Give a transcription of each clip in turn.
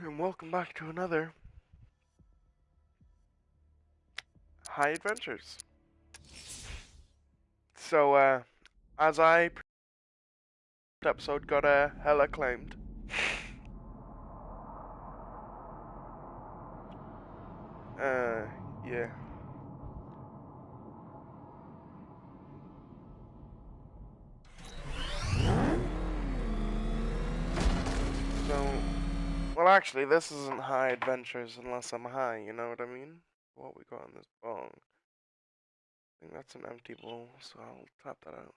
And welcome back to another High Adventures. So, as episode got hella claimed. Yeah. So, well, actually, this isn't High Adventures unless I'm high. You know what I mean? What we got in this bong? I think that's an empty bowl, so I'll tap that out.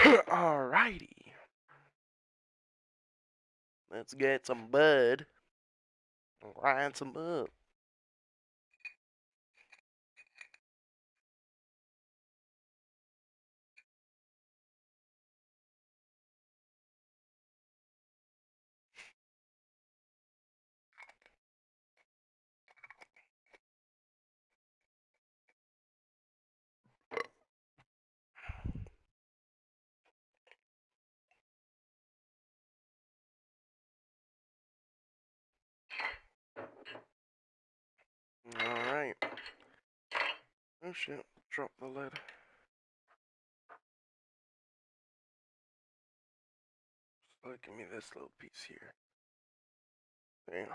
Yeah. Alrighty. Let's get some bud. Grind some up. Alright. Oh shit. Drop the lid. So give me this little piece here. There.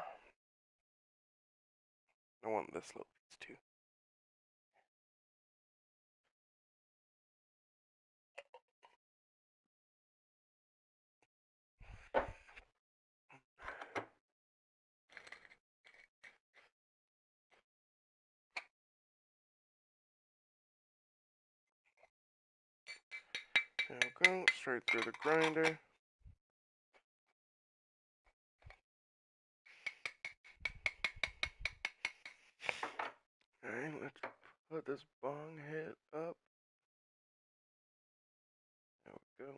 I want this little piece too. There we go, straight through the grinder. Alright, let's put this bong head up. There we go.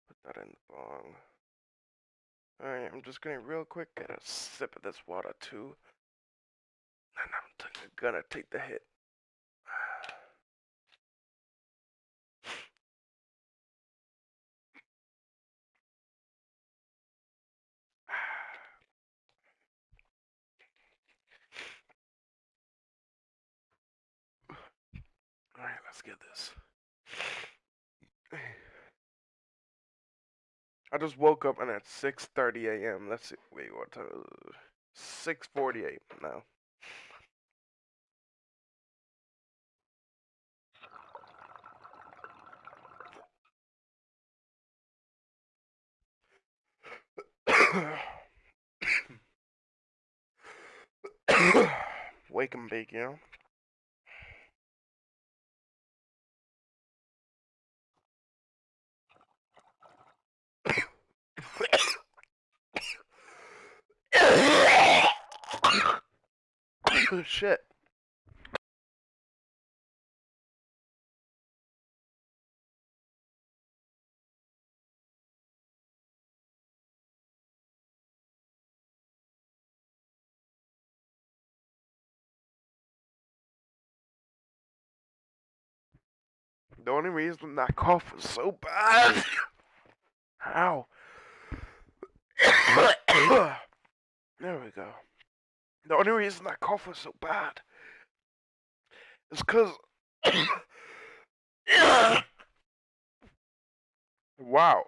Put that in the bong. Alright, I'm just gonna real quick get a sip of this water too. And I'm gonna take the hit. Alright, let's get this. I just woke up and it's 6:30 a.m. Let's see. Wait, what time is it? 6:48 now. Wake and bake, you know? Shit. The only reason that cough was so bad. Ow. There we go. The only reason that cough was so bad is because. Wow.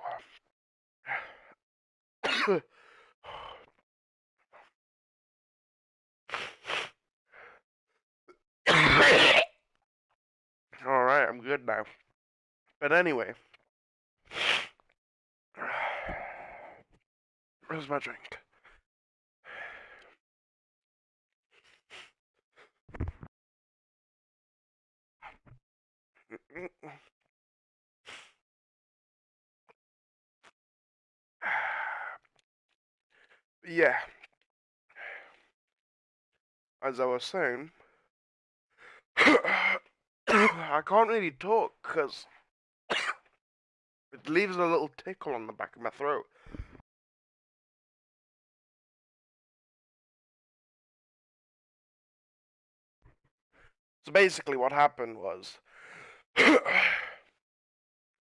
Alright, I'm good now. But anyway. Where's my drink? Yeah. As I was saying, I can't really talk because it leaves a little tickle on the back of my throat. So basically what happened was,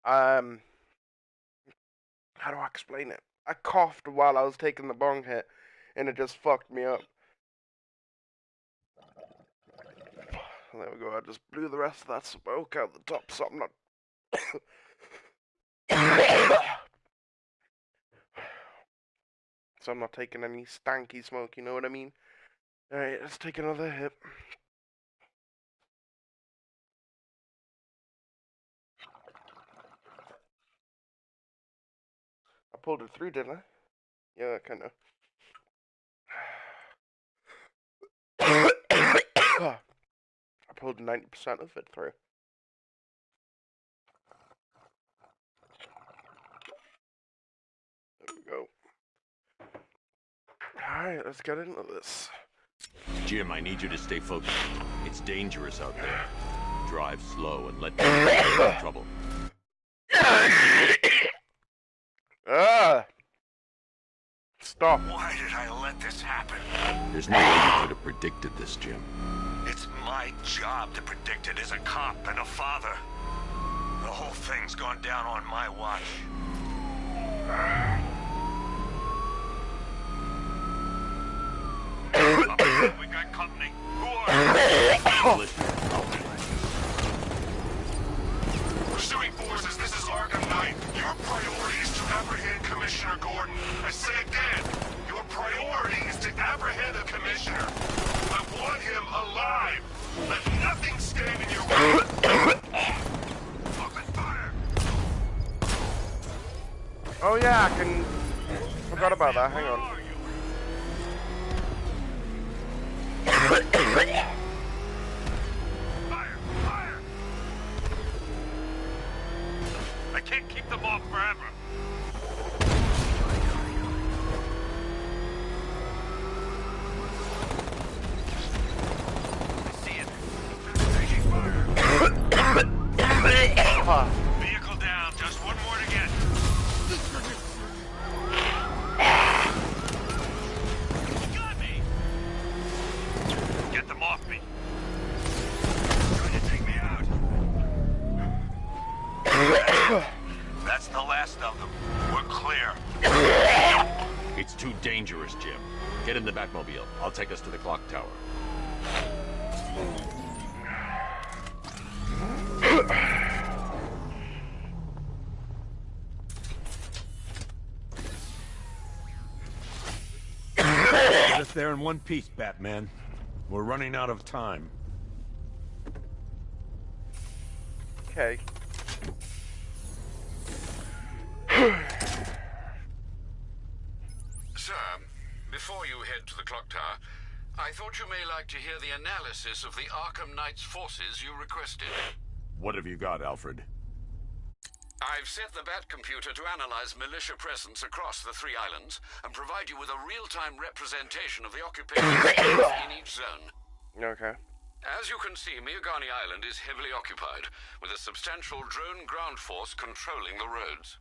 how do I explain it? I coughed while I was taking the bong hit, and it just fucked me up. There we go, I just blew the rest of that smoke out the top, so I'm not... so I'm not taking any stanky smoke, you know what I mean? Alright, let's take another hit. I pulled it through, didn't I? Yeah, kind of. I pulled 90% of it through. There we go. Alright, let's get into this. Jim, I need you to stay focused. It's dangerous out there. Drive slow and let people get in trouble. Stop. Why did I let this happen? There's no way you could have predicted this, Jim. It's my job to predict it as a cop and a father. The whole thing's gone down on my watch. We got company. Who are you? Pursuing forces, this is Arkham Knight. Your priority is to apprehend Commissioner Gordon. I say again, your priority is to apprehend the Commissioner. I want him alive. Let nothing stand in your way. Open fire. Oh yeah, I can... Forgot about that, hang on. Fire! Fire! I can't keep them off forever. I see it. Taking fire. Vehicle down. Just one more to get. Off me. Trying to take me out. That's the last of them. We're clear. It's too dangerous, Jim. Get in the Batmobile. I'll take us to the clock tower. Get us there in one piece, Batman. We're running out of time. Okay. Sir, before you head to the clock tower, I thought you may like to hear the analysis of the Arkham Knight's forces you requested. What have you got, Alfred? I've set the Bat computer to analyze militia presence across the 3 islands and provide you with a real-time representation of the occupation in each zone. Okay. As you can see, Miagani Island is heavily occupied, with a substantial drone ground force controlling the roads.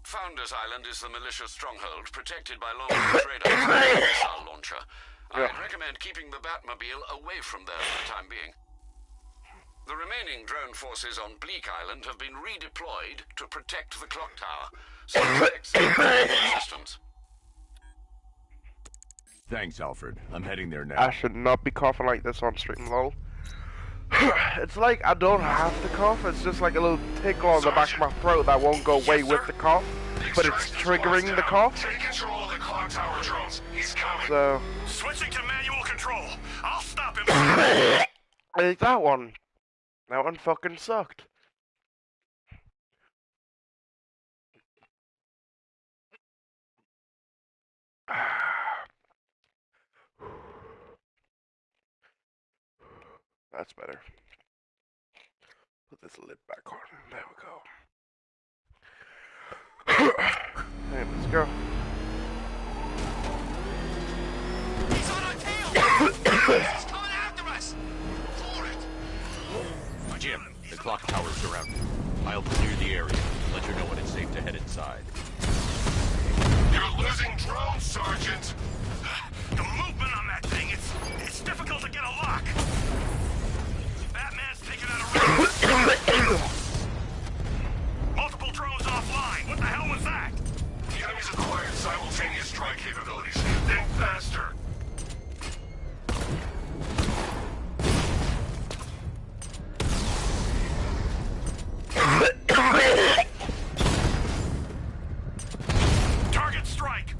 Founders Island is the militia stronghold, protected by long-range radars and a missile launcher. I'd recommend keeping the Batmobile away from there for the time being. The remaining drone forces on Bleak Island have been redeployed to protect the clock tower, so expect resistance. Thanks, Alfred. I'm heading there now. I should not be coughing like this on stream, lol. It's like I don't have to cough, it's just like a little tickle on the back of my throat that won't go away with the cough, but it's triggering the cough. Take control of the clock tower drones. He's coming. So... Switching to manual control. I'll stop him. Like that one. That one fucking sucked. That's better. Put this lid back on. There we go. Hey, let's go. He's on our tail. He's coming after us. For it. Jim, the clock tower's surrounded. I'll clear the area. Let you know when it's safe to head inside. You're losing drones, Sergeant. The movement on that thing, it's difficult to get a lock. simultaneous strike capabilities. Then faster. Target strike.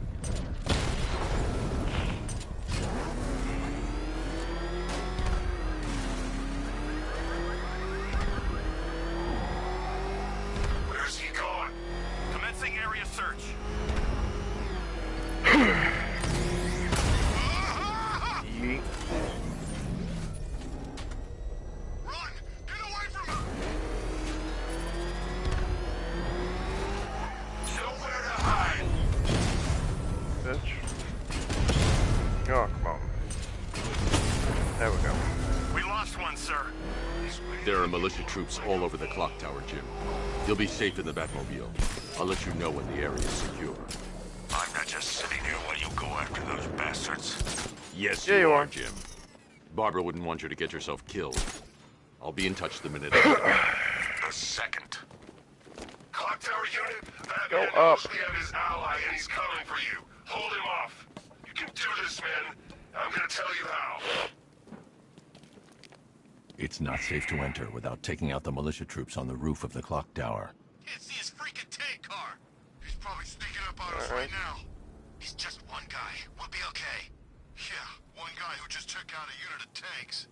Where's he gone? Commencing area search. Yeet. Run! Get away from him! Nowhere to hide. Bitch. Oh, come on. There we go. We lost one, sir. There are militia troops all over the clock tower, Jim. You'll be safe in the Batmobile. I'll let you know when the area is secure. I'm not just sitting here while you go after those bastards. Yes, Yeah, you you are, are. Jim. Barbara wouldn't want you to get yourself killed. I'll be in touch the minute. A second. Clock tower unit, that Go man up. knows we have his ally and he's coming for you. Hold him off. You can do this, man. I'm gonna tell you how. It's not safe to enter without taking out the militia troops on the roof of the clock tower. Can't see his freaking tank car. He's probably sneaking up on us right now. He's just one guy. We'll be okay. Yeah, one guy who just took out a unit of tanks.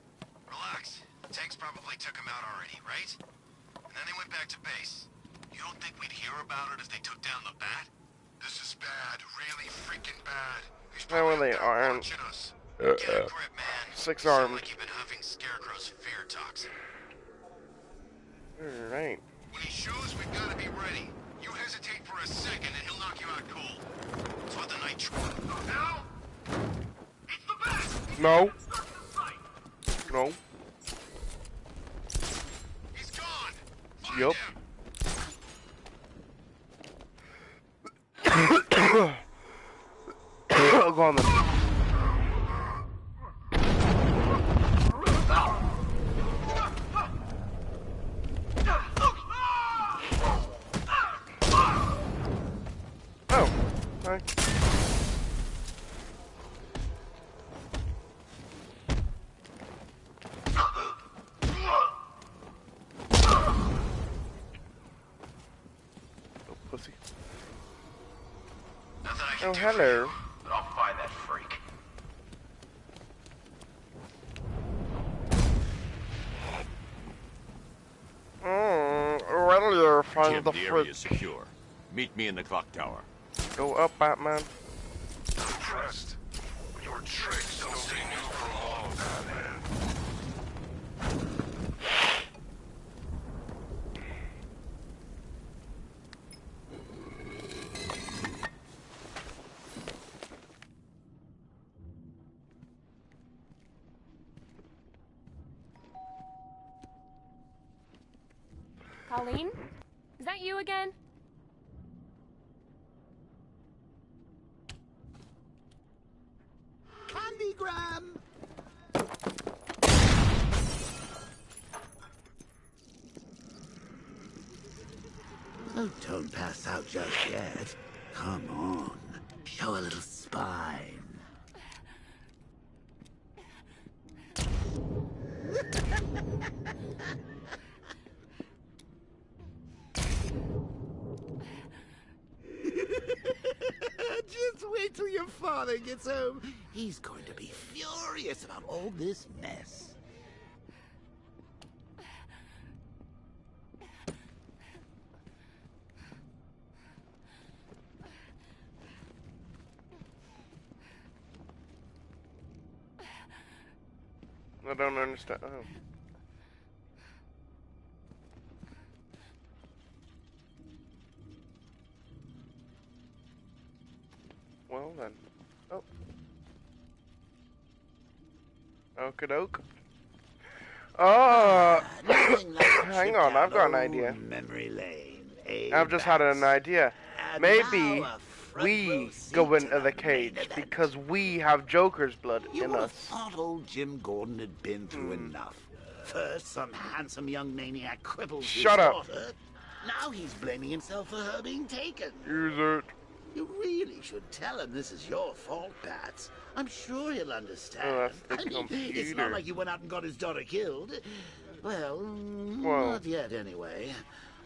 Relax. The tanks probably took him out already, right? And then they went back to base. You don't think we'd hear about it if they took down the Bat? This is bad. Really freaking bad. He's No, probably they up there aren't. watching us. Get a grip, man. Six You sound armed. like you've been huffing Scarecrow's fear toxin. Alright. When he shows, we've got to be ready. You hesitate for a second and he'll knock you out cold. It's what the night Now? It's the Bat! No. No. He's gone! Find Yup. him! I'll go on then. Oh. Hi. Oh, pussy. Nothing I can Oh, do hello. for you, but I'll find that freak. Well, you're fine Jim, the the area freak. is secure. Meet me in the clock tower. Go up, Batman. Impressed. Your tricks don't stay new for long, Batman. Colleen? Is that you again? Candygram! Oh, don't pass out just yet. Come on. Show a little spine. Just wait till your father gets home. He's going to be furious about all this mess. I don't understand. Oh. Well then. Oh. Okie doke. Nothing like a Hang trip on, down I've got an old idea. Memory lane. eh, I've just had an Bats? idea. And Maybe now a front we row seat go to into the main cage event. because we have Joker's blood You in would have us. thought old Jim Gordon had been through enough. First, some handsome young maniac cripples Shut his up. daughter. Now he's blaming himself for her being taken. Use it. You really should tell him this is your fault, Bats. I'm sure he'll understand. Oh, that's the I mean, it's not like you went out and got his daughter killed. Well, not yet anyway.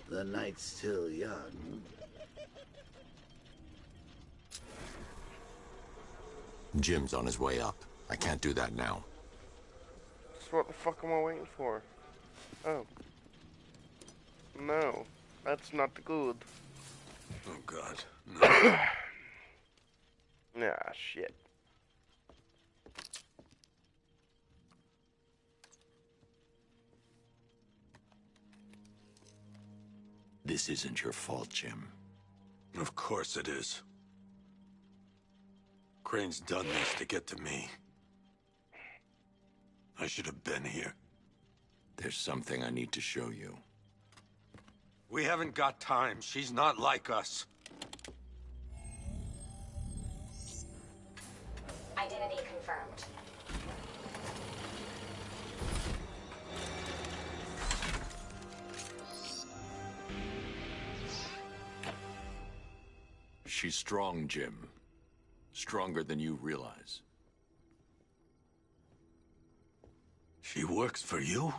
The night's still young. Jim's on his way up. I can't do that now. So what the fuck am I waiting for? Oh. No. That's not good. Oh, God. No. Ah, shit. This isn't your fault, Jim. Of course it is. Crane's done this to get to me. I should have been here. There's something I need to show you. We haven't got time. She's not like us. Identity confirmed. She's strong, Jim. Stronger than you realize. She works for you?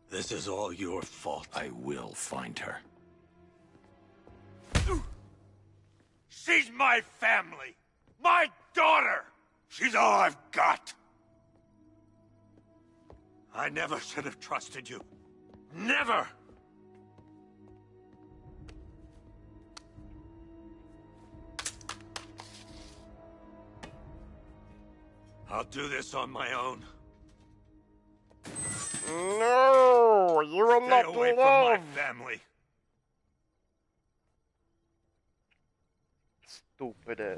This is all your fault. I will find her. She's my family! My daughter! She's all I've got! I never should have trusted you. Never! I'll do this on my own. No! You will Stay not away from my love! family. Stupid ass.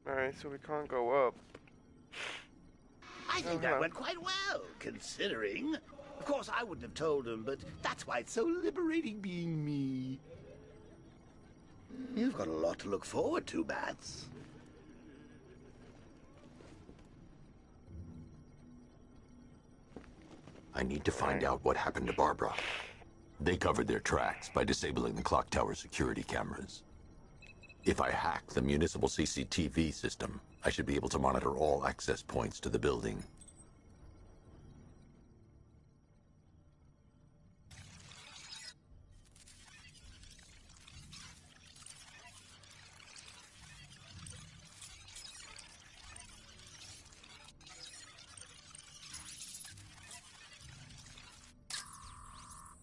Alright, so we can't go up. I think that went quite well, considering. Of course, I wouldn't have told him, but that's why it's so liberating being me. You've got a lot to look forward to, Bats. I need to find out what happened to Barbara. They covered their tracks by disabling the clock tower security cameras. If I hack the municipal CCTV system, I should be able to monitor all access points to the building.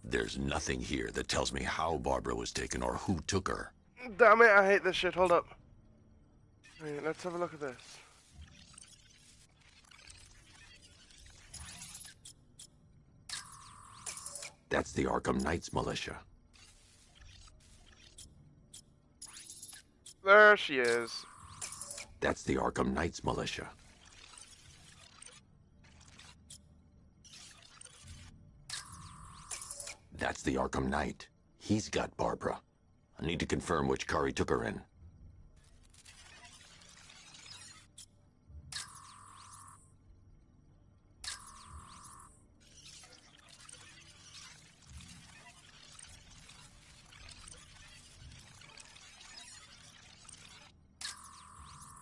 There's nothing here that tells me how Barbara was taken or who took her. Damn it, I hate this shit. Hold up. Wait, let's have a look at this. That's the Arkham Knights militia. There she is. That's the Arkham Knights militia. That's the Arkham Knight. He's got Barbara. I need to confirm which car he took her in.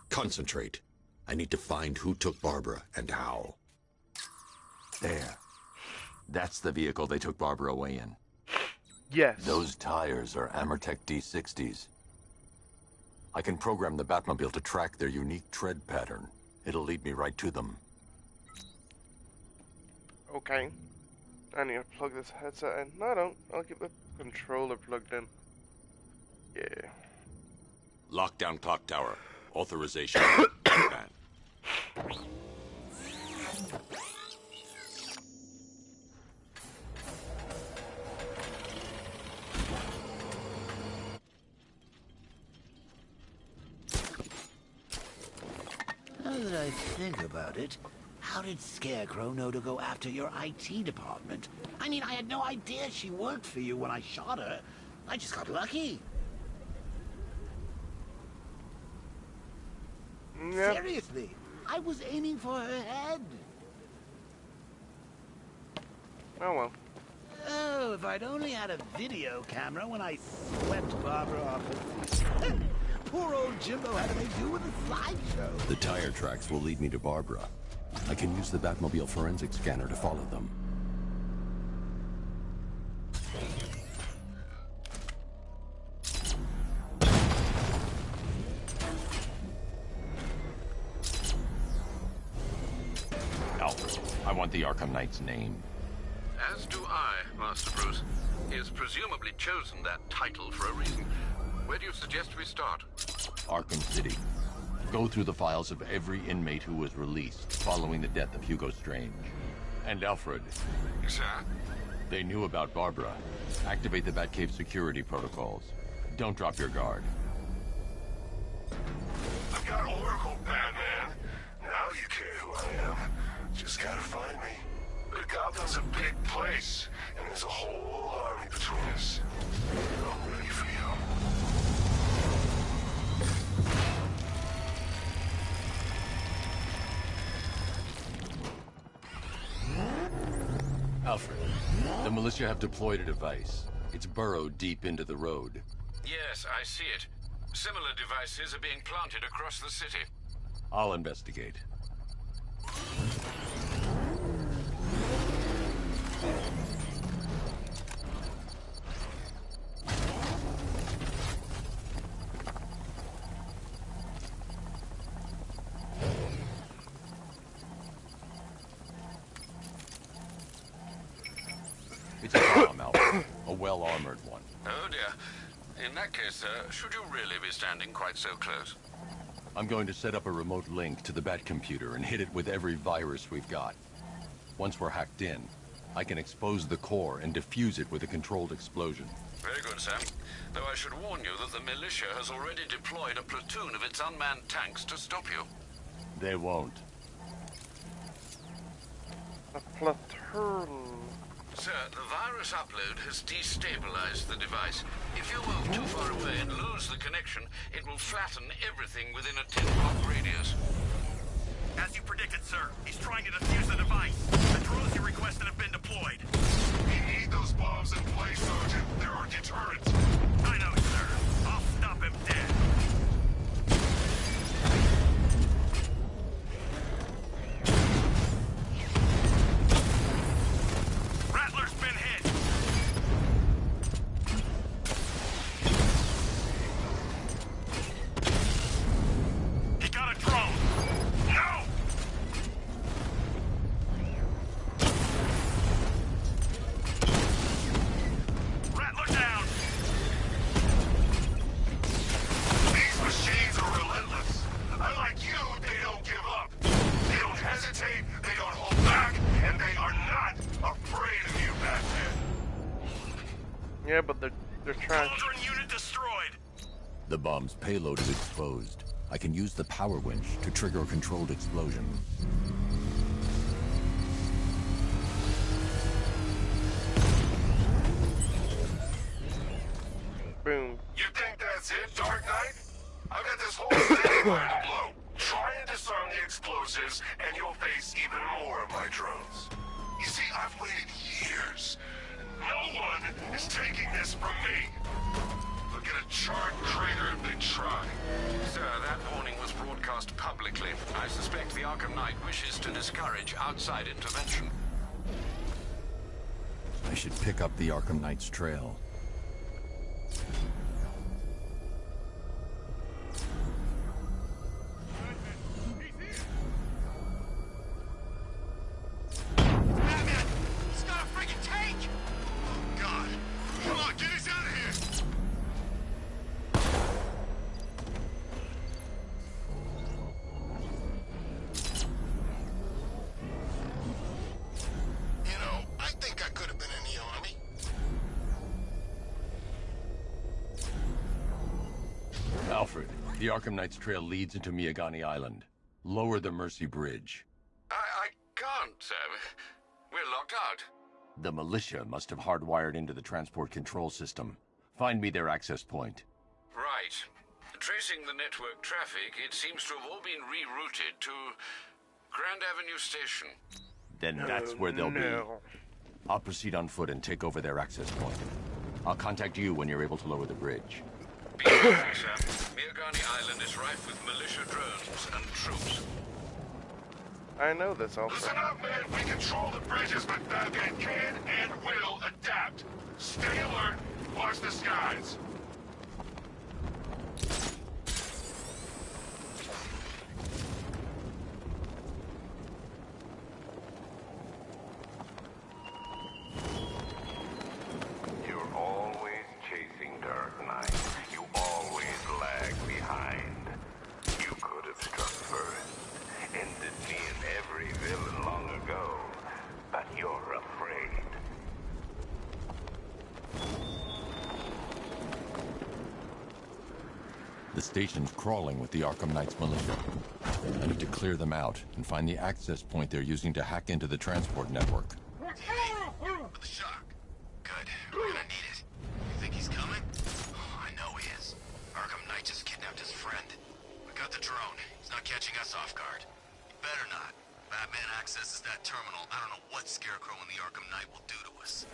Concentrate. I need to find who took Barbara and how. There. That's the vehicle they took Barbara away in. Yes. Those tires are Amertech D60s. I can program the Batmobile to track their unique tread pattern. It'll lead me right to them. Okay. I need to plug this headset in. No, I don't. I'll keep the controller plugged in. Yeah. Lockdown clock tower. Authorization. Ban. Now that I think about it, how did Scarecrow know to go after your IT department? I mean, I had no idea she worked for you when I shot her. I just got lucky. Yep. Seriously. I was aiming for her head. Oh well. Oh, if I'd only had a video camera when I swept Barbara off her feet. Poor old Jimbo had to make do with a slideshow. The tire tracks will lead me to Barbara. I can use the Batmobile forensic scanner to follow them. Alfred, I want the Arkham Knight's name. As do I, Master Bruce. He has presumably chosen that title for a reason. Where do you suggest we start? Arkham City. Go through the files of every inmate who was released following the death of Hugo Strange. And Alfred. Sir? They knew about Barbara. Activate the Batcave security protocols. Don't drop your guard. I've got Oracle, Batman. Now you care who I am. Just gotta find me. But Gotham's a big place, and there's a whole army between us. I'm ready for you. Alfred, the militia have deployed a device. It's burrowed deep into the road. Yes, I see it. Similar devices are being planted across the city. I'll investigate. It's a bomb, Alfred. A well-armored one. Oh dear. In that case, should you really be standing quite so close? I'm going to set up a remote link to the Batcomputer and hit it with every virus we've got. Once we're hacked in, I can expose the core and defuse it with a controlled explosion. Very good, Sam. Though I should warn you that the militia has already deployed a platoon of its unmanned tanks to stop you. They won't. A platoon. Sir, the virus upload has destabilized the device. If you move too far away and lose the connection, it will flatten everything within a 10-block radius. As you predicted, sir, he's trying to defuse the device. The drones you requested have been deployed. We need those bombs in place, Sergeant. There are deterrents. I know, sir. I'll stop him dead. Rattler's been hit. He got a drone. No! Rattler down. These machines are relentless. Unlike you, they don't give up. They don't hesitate, they don't hold back, and they are not afraid of you, Batman. Yeah, but they're trying. Cauldron unit destroyed. The bomb's payload is exposed. I can use the power winch to trigger a controlled explosion. Boom. You think that's it, Dark Knight? I've got this whole city fire to blow. Try and disarm the explosives, and you'll face even more of my drones. You see, I've waited years. No one is taking this from me. They'll get a charred crater if they try. Sir, that warning was broadcast publicly. I suspect the Arkham Knight wishes to discourage outside intervention. I should pick up the Arkham Knight's trail. Batman! He's got a freaking tank! Oh, God. Come on, get us out of here! You know, I think I could have been in the army. Alfred, the Arkham Knight's trail leads into Miagani Island. Lower the Mercy Bridge. I can't, sir. We're locked out. The militia must have hardwired into the transport control system. Find me their access point. Right. Tracing the network traffic, it seems to have all been rerouted to Grand Avenue Station. Then that's where they'll be. I'll proceed on foot and take over their access point. I'll contact you when you're able to lower the bridge. Be careful, sir. Miagani Island is rife with militia drones and troops. I know this also. Listen up, man. We control the bridges, but Batman can and will adapt. Stay alert. Watch the skies. You're always chasing Dark Knight. You always lag behind. You could have struck first. Ended me and every villain long ago. But you're afraid. The station's crawling with the Arkham Knight's militia. I need to clear them out and find the access point they're using to hack into the transport network. With the shock. Good. We're gonna need it. You think he's coming? Oh, I know he is. Arkham Knight just kidnapped his friend. We got the drone. He's not catching us off guard. He better not. Batman accesses that terminal. I don't know what Scarecrow and the Arkham Knight will do to us.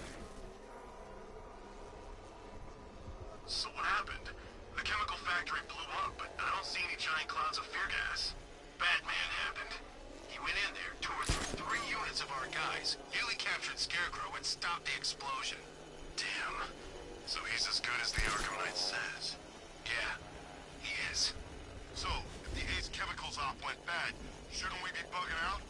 So what happened? The chemical factory blew up, but I don't see any giant clouds of fear gas. Batman happened. He went in there, tore through 3 units of our guys, nearly captured Scarecrow, and stopped the explosion. Damn. So he's as good as the Arkham Knight says. Yeah, he is. So, if the Ace Chemicals op went bad, shouldn't we be bugging out?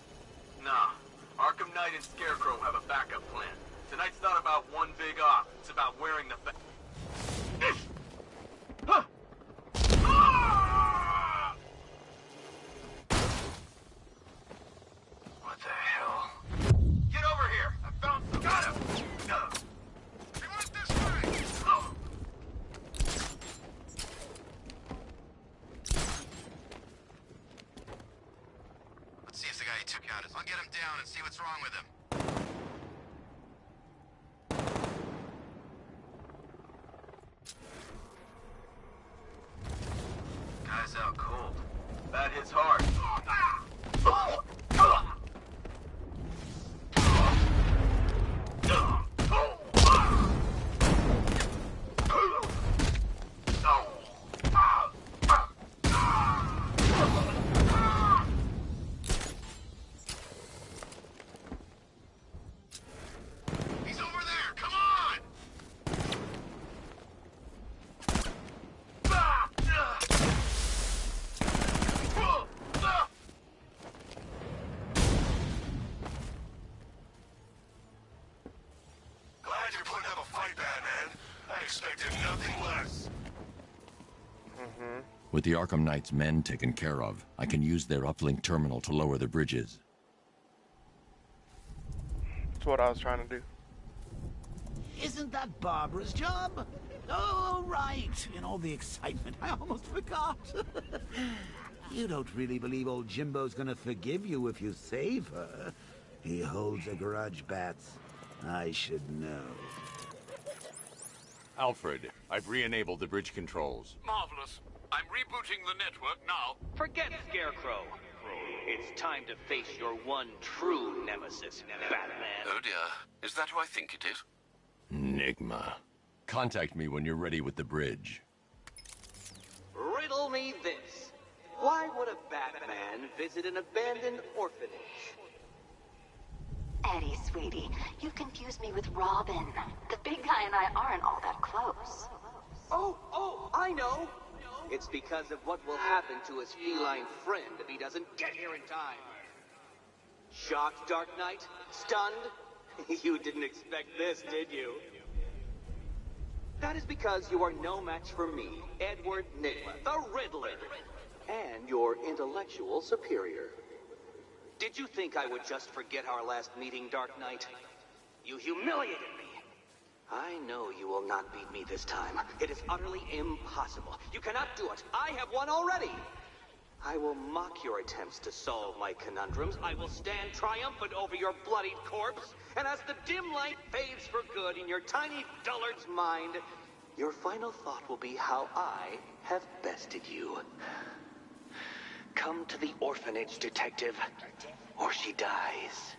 Nah. Arkham Knight and Scarecrow have a backup plan. Tonight's not about one big op. It's about wearing the Huh! Ah! What the hell? Get over here! I found some. Got him! He went this way! Oh. Let's see if the guy he took out is. I'll get him down and see what's wrong with him. Guy's out cold. That hits hard. He's over there! Come on! Glad you're putting up a fight, Batman. I expected nothing less. With the Arkham Knight's men taken care of, I can use their uplink terminal to lower the bridges. That's what I was trying to do. Isn't that Barbara's job? Oh, right. In all the excitement, I almost forgot. You don't really believe old Jimbo's gonna forgive you if you save her. He holds a grudge, Bats. I should know. Alfred, I've re-enabled the bridge controls. Marvelous. I'm rebooting the network now. Forget Scarecrow. It's time to face your one true nemesis, Batman. Oh dear. Is that who I think it is? Enigma. Contact me when you're ready with the bridge. Riddle me this. Why would a Batman visit an abandoned orphanage? Eddie, sweetie, you confused me with Robin. The big guy and I aren't all that close. Oh, I know. It's because of what will happen to his feline friend if he doesn't get here in time. Shocked, Dark Knight? Stunned? You didn't expect this, did you? That is because you are no match for me, Edward Nigma, the Riddler, and your intellectual superior. Did you think I would just forget our last meeting, Dark Knight? You humiliated me. I know you will not beat me this time. It is utterly impossible. You cannot do it. I have won already. I will mock your attempts to solve my conundrums. I will stand triumphant over your bloodied corpse. And as the dim light fades for good in your tiny dullard's mind, your final thought will be how I have bested you. Come to the orphanage, detective, or she dies.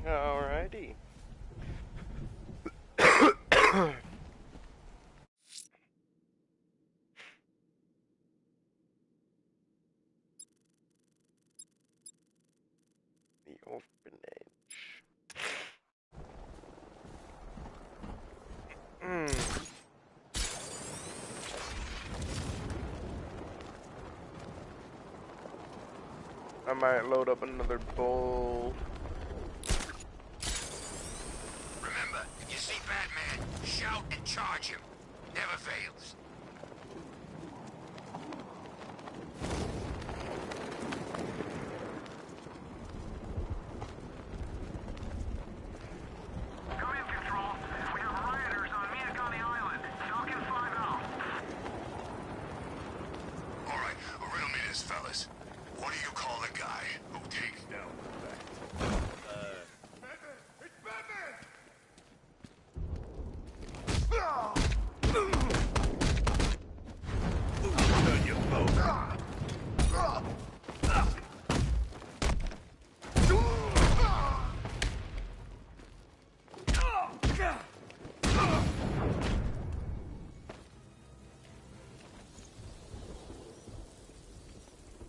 Alrighty. The orphanage. I might load up another bowl. Remember, if you see Batman, shout and charge him. Never fails. Come in, Control. We have rioters on Miyagani Island. Falcon 5 out. All right, riddle me this, fellas. What do you call a guy who takes down the fact? Batman! It's Batman! Done you both.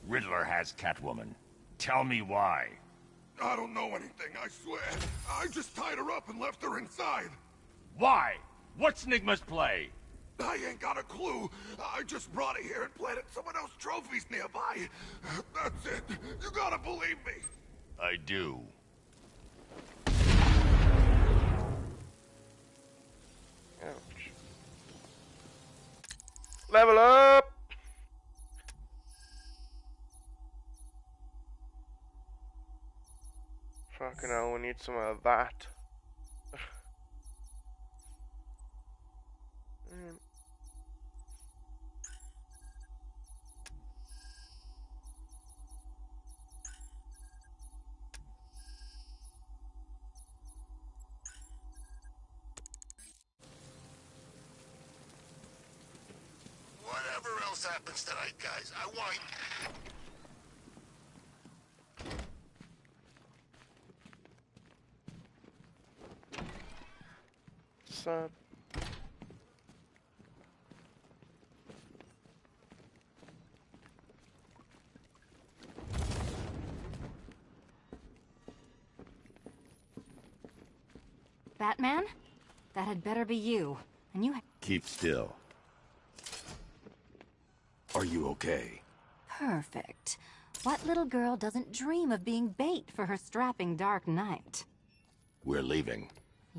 Riddler has Catwoman. Tell me why. I don't know anything, I swear. I just tied her up and left her inside. Why? What's Nigma's play? I ain't got a clue. I just brought her here and planted someone else's trophies nearby. That's it. You gotta believe me. I do. Ouch. Level up! Fucking hell, we need some of that. Whatever else happens tonight, guys, I want... Sup? Batman? That had better be you. And you... Keep still. Are you okay? Perfect. What little girl doesn't dream of being bait for her strapping Dark Knight? We're leaving.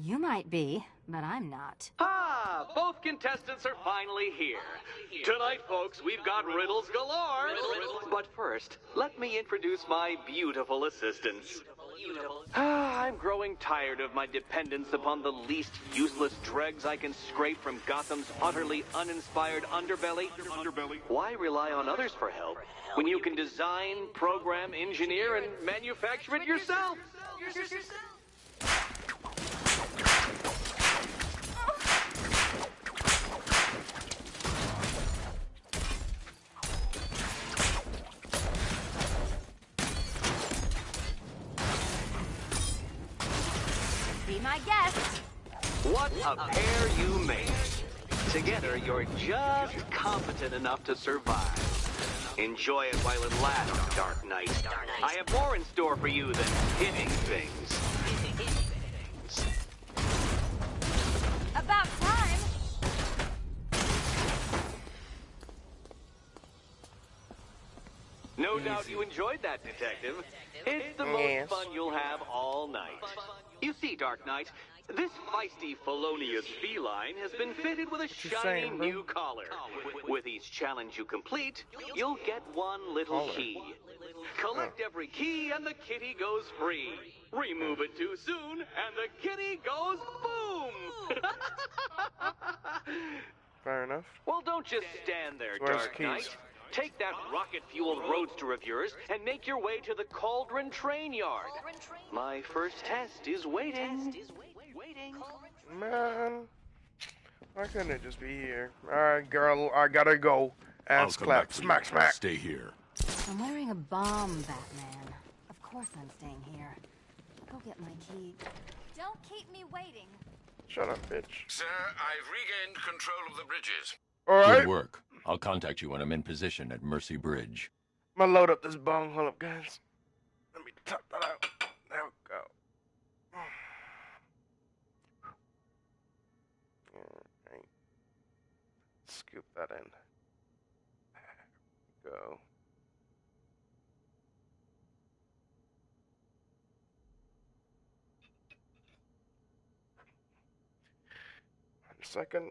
You might be, but I'm not. Ah, both contestants are finally here. Tonight, folks, we've got riddles galore. But first, let me introduce my beautiful assistants. I'm growing tired of my dependence upon the least useless dregs I can scrape from Gotham's utterly uninspired underbelly. Why rely on others for help when you can design, program, engineer, and manufacture it yourself? Be my guest. What a pair you make. Together, you're just competent enough to survive. Enjoy it while it lasts, Dark Knight. I have more in store for you than hitting things. About time. No doubt you enjoyed that, Detective. It's the most fun you'll have all night. You see, Dark Knight, this feisty, felonious feline has been fitted with a shiny new collar. With each challenge you complete, you'll get one little key. Collect every key and the kitty goes free. Remove it too soon and the kitty goes boom! Fair enough. Well, don't just stand there, Where's Dark keys? Knight. Take that rocket-fueled roadster of yours and make your way to the Cauldron Train Yard. My first test is waiting. Man, why couldn't it just be here? Alright, girl, I gotta go. I'll Ass come clap, back for smack, you. smack. Stay here. I'm wearing a bomb, Batman. Of course I'm staying here. Go get my key. Don't keep me waiting. Shut up, bitch. Sir, I've regained control of the bridges. Alright. Good work. I'll contact you when I'm in position at Mercy Bridge. I'm gonna load up this bong. Hold up, guys. Let me tap that out. There we go. Alright. Scoop that in. There we go. One second.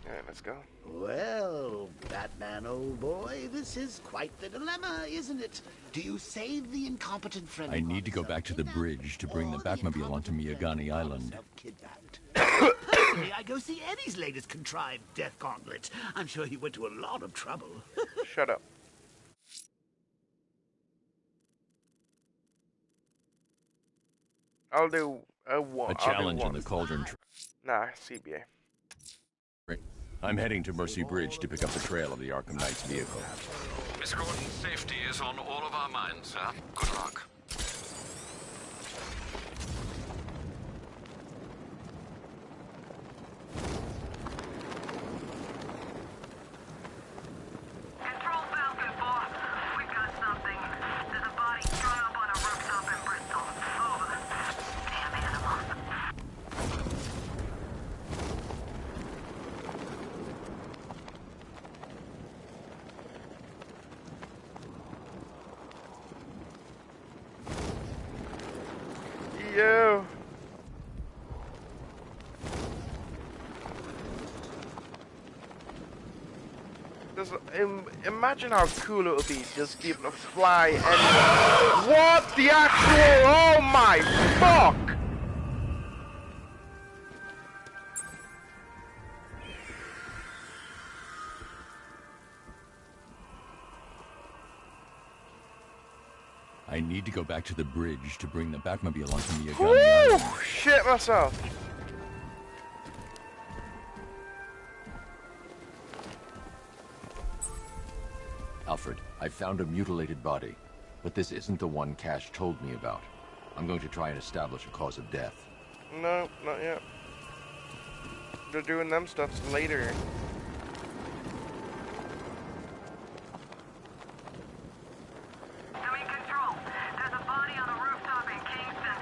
Alright, let's go. Well, Batman, old boy, this is quite the dilemma, isn't it? Do you save the incompetent friend? I need to go back to the bridge to bring the Batmobile onto Miyagani Island. May I go see Eddie's latest contrived death gauntlet? I'm sure he went to a lot of trouble. Shut up. I'll do a challenge in the Cauldron. Nah, CBA. I'm heading to Mercy Bridge to pick up the trail of the Arkham Knight's vehicle. Miss Gordon's safety is on all of our minds, sir. Good luck. Control Falcon 4. We've got something. There's a body strung up on a rooftop in Bristol. Over. Damn animals. Yo. Just imagine how cool it would be just to be able to fly and what the actual, oh my fuck! I need to go back to the bridge to bring the Batmobile onto Miyagani Woo! Island. Shit myself. Alfred, I found a mutilated body, but this isn't the one Cash told me about. I'm going to try and establish a cause of death. No, not yet. They're doing them stuffs later. Doing control. There's a body on a rooftop in Kingston.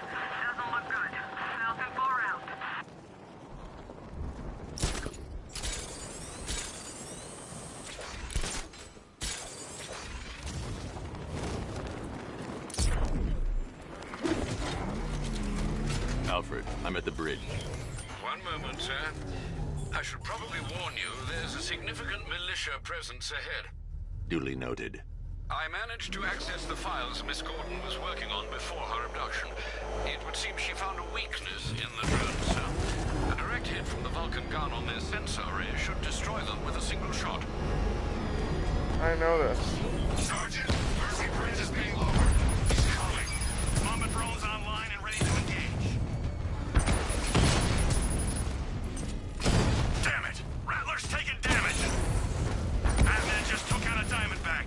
Doesn't look good. Falcon 4 out. Alfred, I'm at the bridge. One moment, sir. I should probably warn you, there's a significant militia presence ahead. Duly noted. I managed to access the files Miss Gordon was working on before her abduction. It would seem she found a weakness in the drones, sir. A direct hit from the Vulcan gun on their sensor array should destroy them with a single shot. I know this. Sergeant, Mercy Bridge is being lowered. He's coming. Mama drone's online and ready to engage. Damn it! Rattler's taking damage! Batman just took out a Diamondback.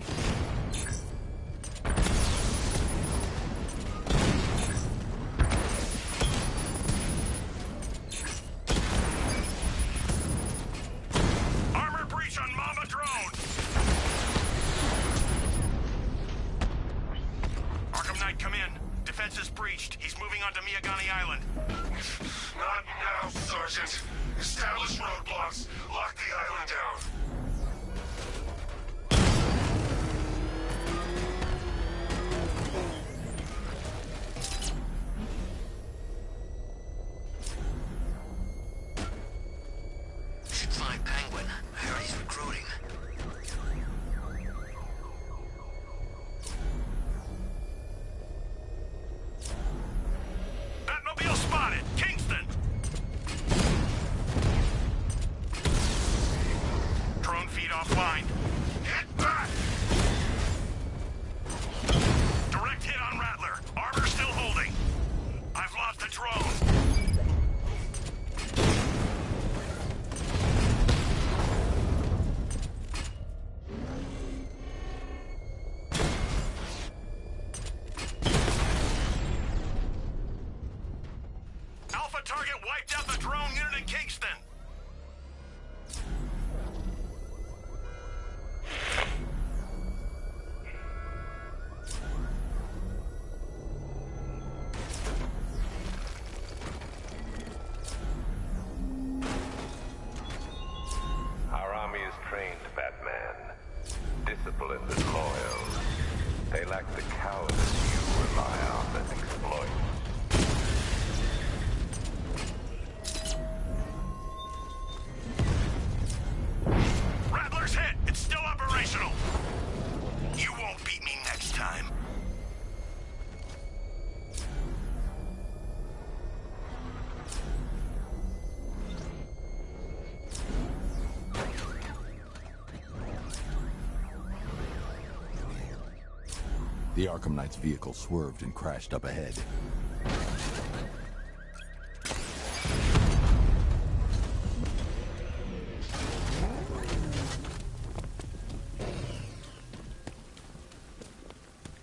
Armor breach on Mama drone! Arkham Knight, come in. Defense is breached. He's moving onto Miyagani Island. Not now, Sergeant. Establish roadblocks. Lock the island down. Should find Penguin. I heard he's recruiting. Batmobile spotted! Kingston! the drone! Alpha target wiped out the drone unit in Kingston! Our army is trained, Batman. Disciplined and loyal. They lack the cowardice you rely on and exploit. Rattler's hit! It's still operational! You won't beat me next time. The Arkham Knight's vehicle swerved and crashed up ahead.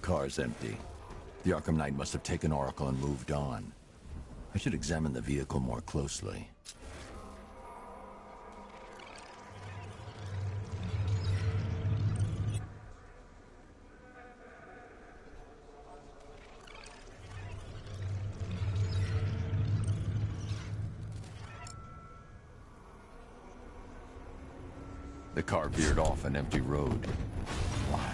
Car's empty. The Arkham Knight must have taken Oracle and moved on. I should examine the vehicle more closely. The car veered off an empty road. Why?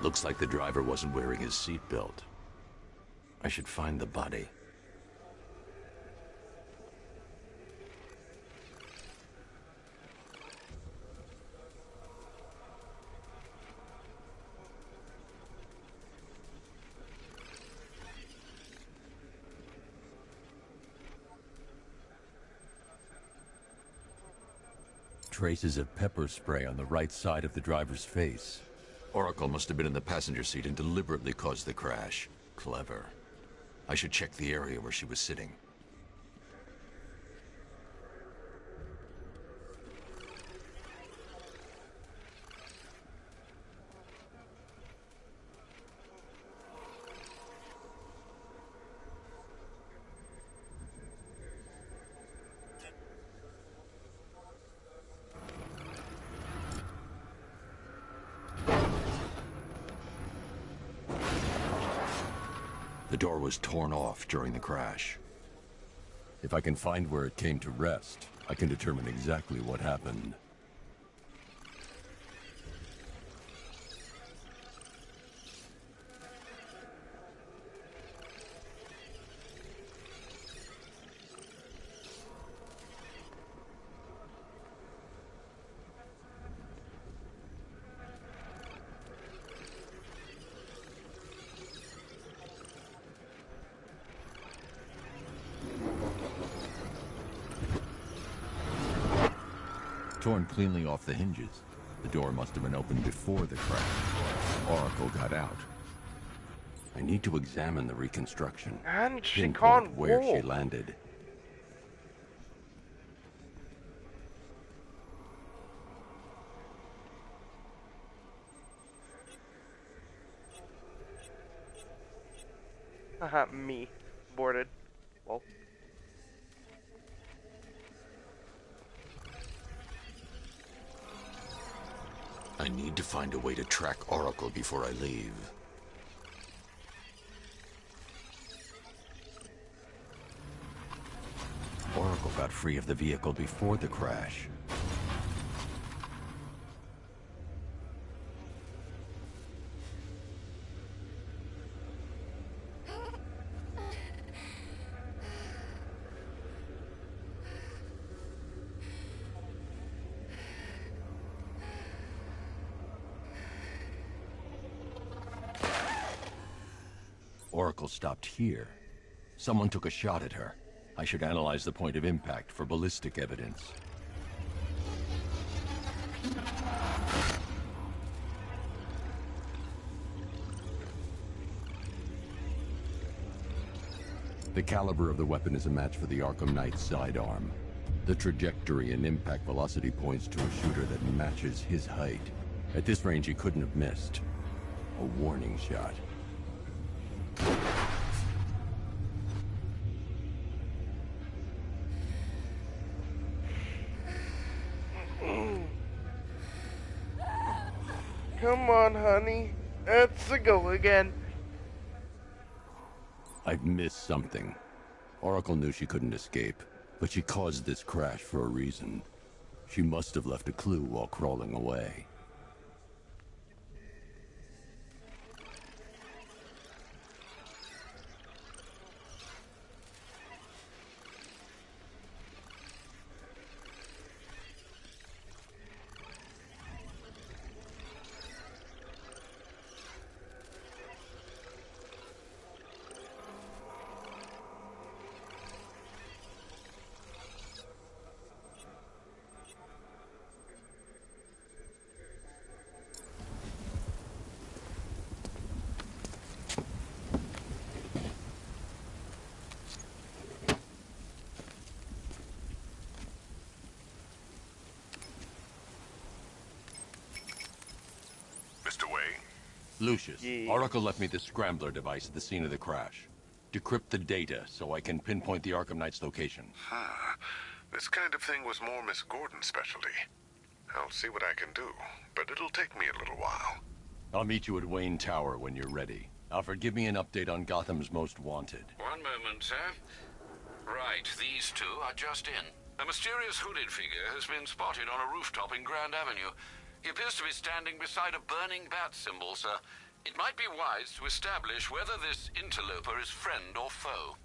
Looks like the driver wasn't wearing his seatbelt. I should find the body. Traces of pepper spray on the right side of the driver's face. Oracle must have been in the passenger seat and deliberately caused the crash. Clever. I should check the area where she was sitting. The door was torn off during the crash. If I can find where it came to rest, I can determine exactly what happened. Torn cleanly off the hinges. The door must have been opened before the crash. Oracle got out. I need to examine the reconstruction. And she Pinpoint can't where she walk. landed. Haha, me. Boarded. Well. I need to find a way to track Oracle before I leave. Oracle got free of the vehicle before the crash. Oracle stopped here. Someone took a shot at her. I should analyze the point of impact for ballistic evidence. The caliber of the weapon is a match for the Arkham Knight's sidearm. The trajectory and impact velocity points to a shooter that matches his height. At this range, he couldn't have missed. A warning shot. Come on, honey. It's a go again. I've missed something. Oracle knew she couldn't escape, but she caused this crash for a reason. She must have left a clue while crawling away. Mr. Wayne? Lucius, Oracle left me the scrambler device at the scene of the crash. Decrypt the data so I can pinpoint the Arkham Knight's location. This kind of thing was more Miss Gordon's specialty. I'll see what I can do, but it'll take me a little while. I'll meet you at Wayne Tower when you're ready. Alfred, give me an update on Gotham's Most Wanted. One moment, sir. Right, these two are just in. A mysterious hooded figure has been spotted on a rooftop in Grand Avenue. He appears to be standing beside a burning bat symbol, sir. It might be wise to establish whether this interloper is friend or foe.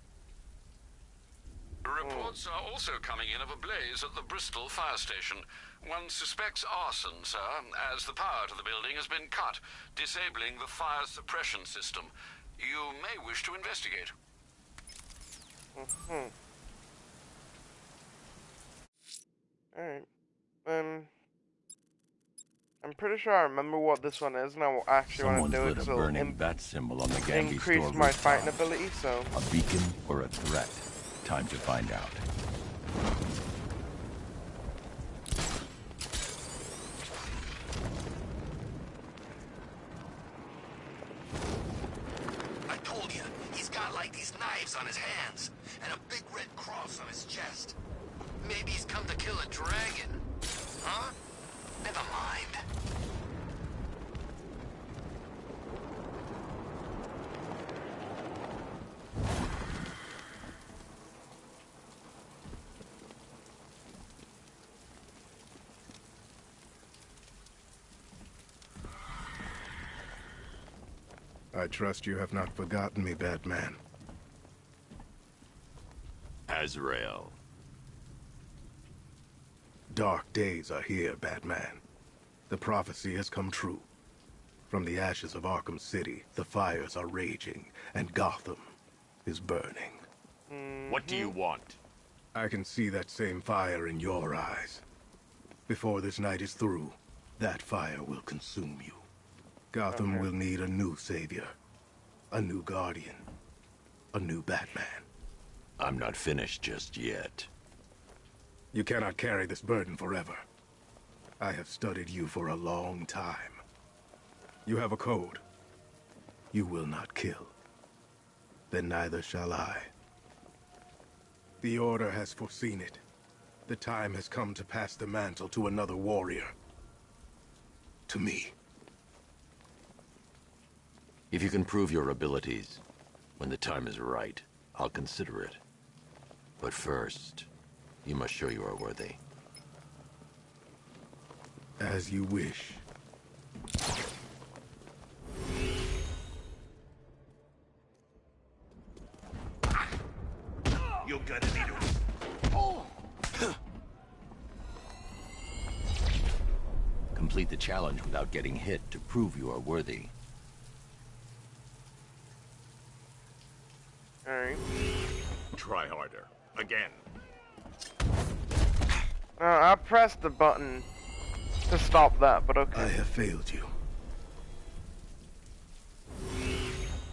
Reports are also coming in of a blaze at the Bristol fire station. One suspects arson, sir, as the power to the building has been cut, disabling the fire suppression system. You may wish to investigate. Alright. I'm pretty sure I remember what this one is, and I actually want to do it, a so burning bat symbol on the Gambi increase store my rooftop. fighting ability, so... A beacon or a threat? Time to find out. I told you, he's got like these knives on his hands, and a big red cross on his chest. Maybe he's come to kill a dragon. Huh? Never mind. I trust you have not forgotten me, Batman. Azrael. Dark days are here, Batman. The prophecy has come true. From the ashes of Arkham City, the fires are raging, and Gotham is burning. What do you want? I can see that same fire in your eyes. Before this night is through, that fire will consume you. Gotham will need a new savior, a new guardian, a new Batman. I'm not finished just yet. You cannot carry this burden forever. I have studied you for a long time. You have a code. You will not kill. Then neither shall I. The Order has foreseen it. The time has come to pass the mantle to another warrior. To me. If you can prove your abilities, when the time is right, I'll consider it. But first, you must show you are worthy. As you wish. You're gonna need to... Complete the challenge without getting hit to prove you are worthy. Alright. Try harder. Again. I pressed the button to stop that, but okay. I have failed you.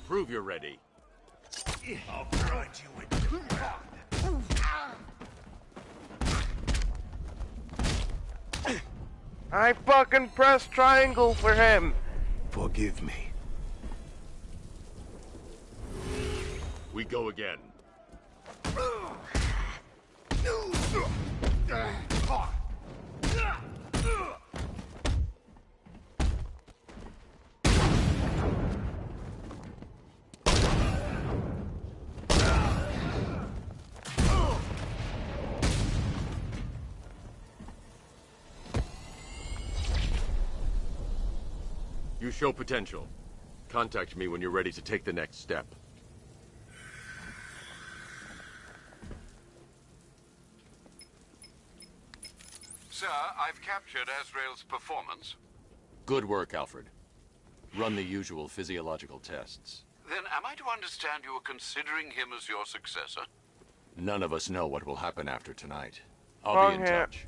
Prove you're ready. I'll grind you into I fucking pressed triangle for him. Forgive me. We go again. You show potential. Contact me when you're ready to take the next step. Sir, I've captured Azrael's performance. Good work, Alfred. Run the usual physiological tests. Then am I to understand you are considering him as your successor? None of us know what will happen after tonight. I'll be in touch.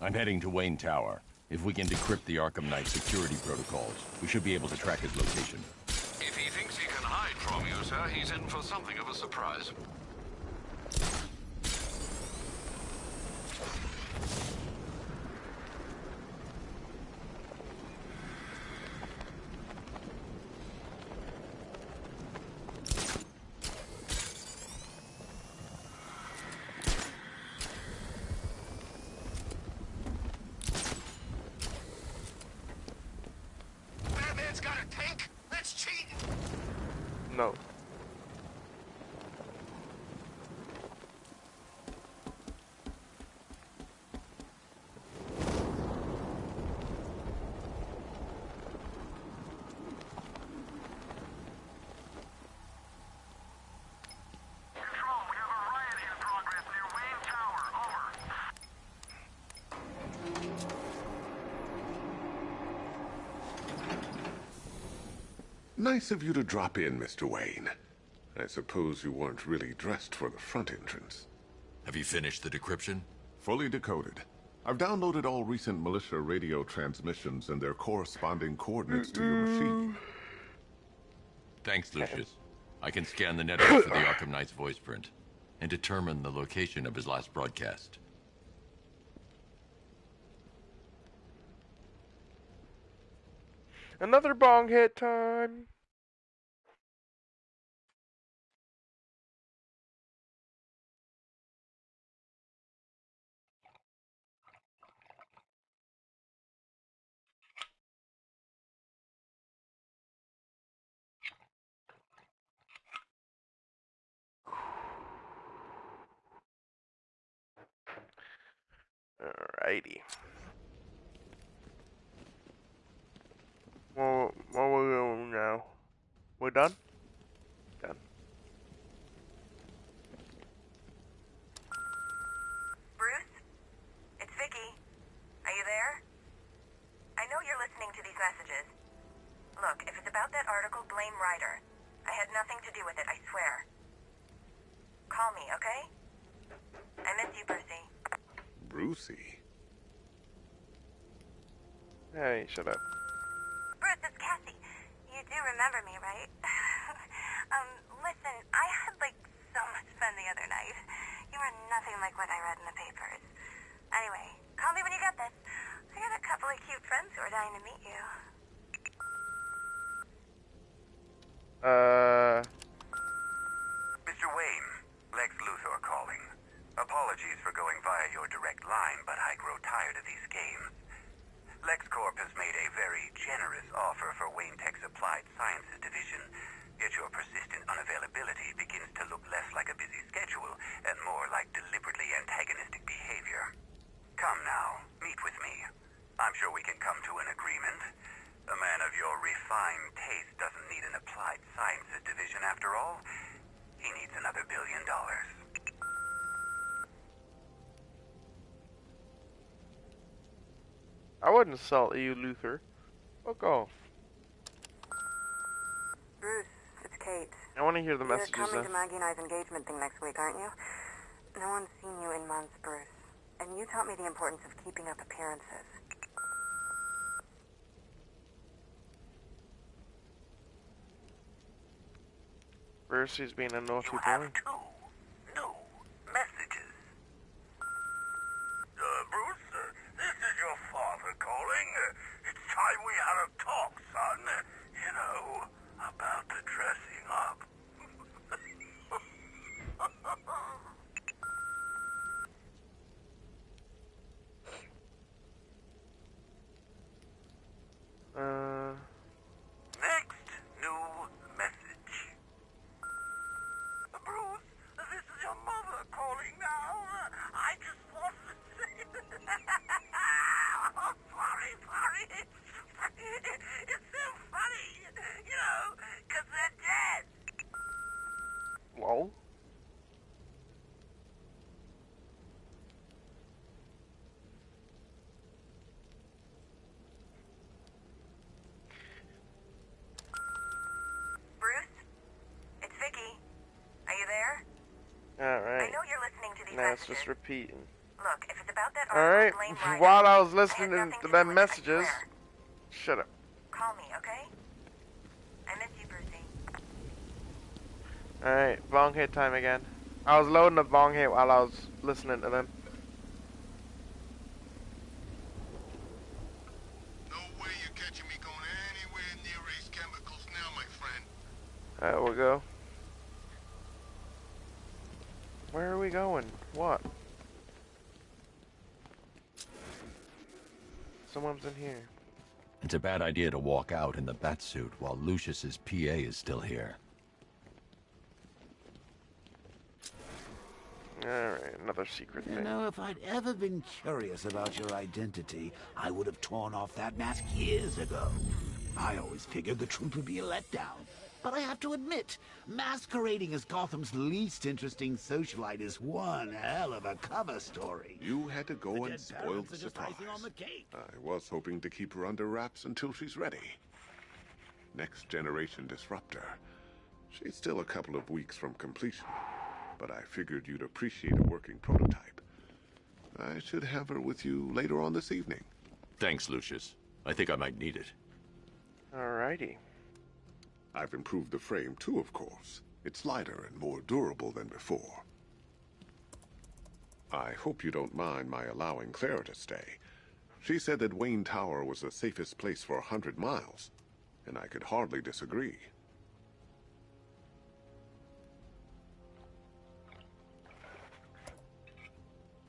I'm heading to Wayne Tower. If we can decrypt the Arkham Knight security protocols, we should be able to track his location. If he thinks he can hide from you, sir, he's in for something of a surprise. Batman's got a tank? That's cheating! No. Nice of you to drop in, Mr. Wayne. I suppose you weren't really dressed for the front entrance. Have you finished the decryption? Fully decoded. I've downloaded all recent militia radio transmissions and their corresponding coordinates to your machine. Thanks, Lucius. I can scan the network for the Arkham Knight's voice print and determine the location of his last broadcast. Another bong hit time. Alrighty. Well, what are we doing now? We're done? Done. Bruce? It's Vicky. Are you there? I know you're listening to these messages. Look, if it's about that article, blame Ryder. I had nothing to do with it, I swear. Call me, okay? I miss you, Brucey. Brucey? Hey, shut up. Bruce, it's Cassie. You do remember me, right? Listen, I had, so much fun the other night. You were nothing like what I read in the papers. Anyway, call me when you get this. I got a couple of cute friends who are dying to meet you. Mr. Wayne, Lex Luthor calling. Apologies for going via your direct line, but I grow tired of these games. LexCorp has made a very generous offer for Wayne Tech's Applied Sciences division, yet your persistent unavailability begins to look less like a busy schedule and more like deliberately antagonistic behavior. Come now, meet with me. I'm sure we can come to an agreement. A man of your refined taste doesn't need an Applied Sciences division I wouldn't insult you, Luther. Fuck off. Bruce, it's Kate. I want to hear the You're messages coming then. to Maggie and I's engagement thing next week, aren't you? No one's seen you in months, Bruce. And you taught me the importance of keeping up appearances. Bruce, he's being a naughty boy. Bruce, this is your father calling. It's time we had a talk, son. You know, about the dressing up. Next new message. Bruce, this is your mother calling now. I just wanted to say... Oh, sorry. It's so funny, you know, because they're dead. Lol. Alright. I know you're listening to these Now it's messages. just repeating. Look, if it's about that Alright, blame writer, while I was listening to them messages, shut up. call me, okay? I miss you, Brucey. Alright, bong hit time again. I was loading the bong hit while I was listening to them. There we go. Where are we going? What? Someone's in here. It's a bad idea to walk out in the batsuit while Lucius's PA is still here. Alright, another secret thing. You know, if I'd ever been curious about your identity, I would have torn off that mask years ago. I always figured the truth would be a letdown. But I have to admit, masquerading as Gotham's least interesting socialite is one hell of a cover story. You had to go The and dead spoil parents the are just surprise. icing on the cake. I was hoping to keep her under wraps until she's ready. Next generation disruptor. She's still a couple of weeks from completion, but I figured you'd appreciate a working prototype. I should have her with you later on this evening. Thanks, Lucius. I think I might need it. Alrighty. I've improved the frame too, of course. It's lighter and more durable than before. I hope you don't mind my allowing Claire to stay. She said that Wayne Tower was the safest place for 100 miles, and I could hardly disagree.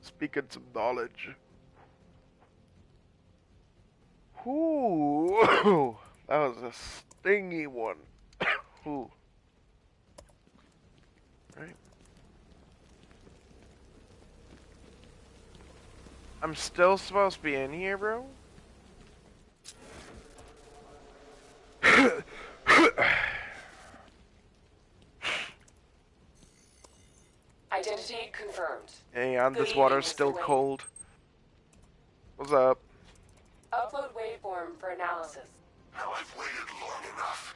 Speaking some knowledge. Ooh, that was a stingy one. Ooh. Right. I'm still supposed to be in here, bro? Identity confirmed. Hey, and Good this water's evening, still Mr. Wayne. cold. What's up? Upload waveform for analysis. Now I've waited long enough.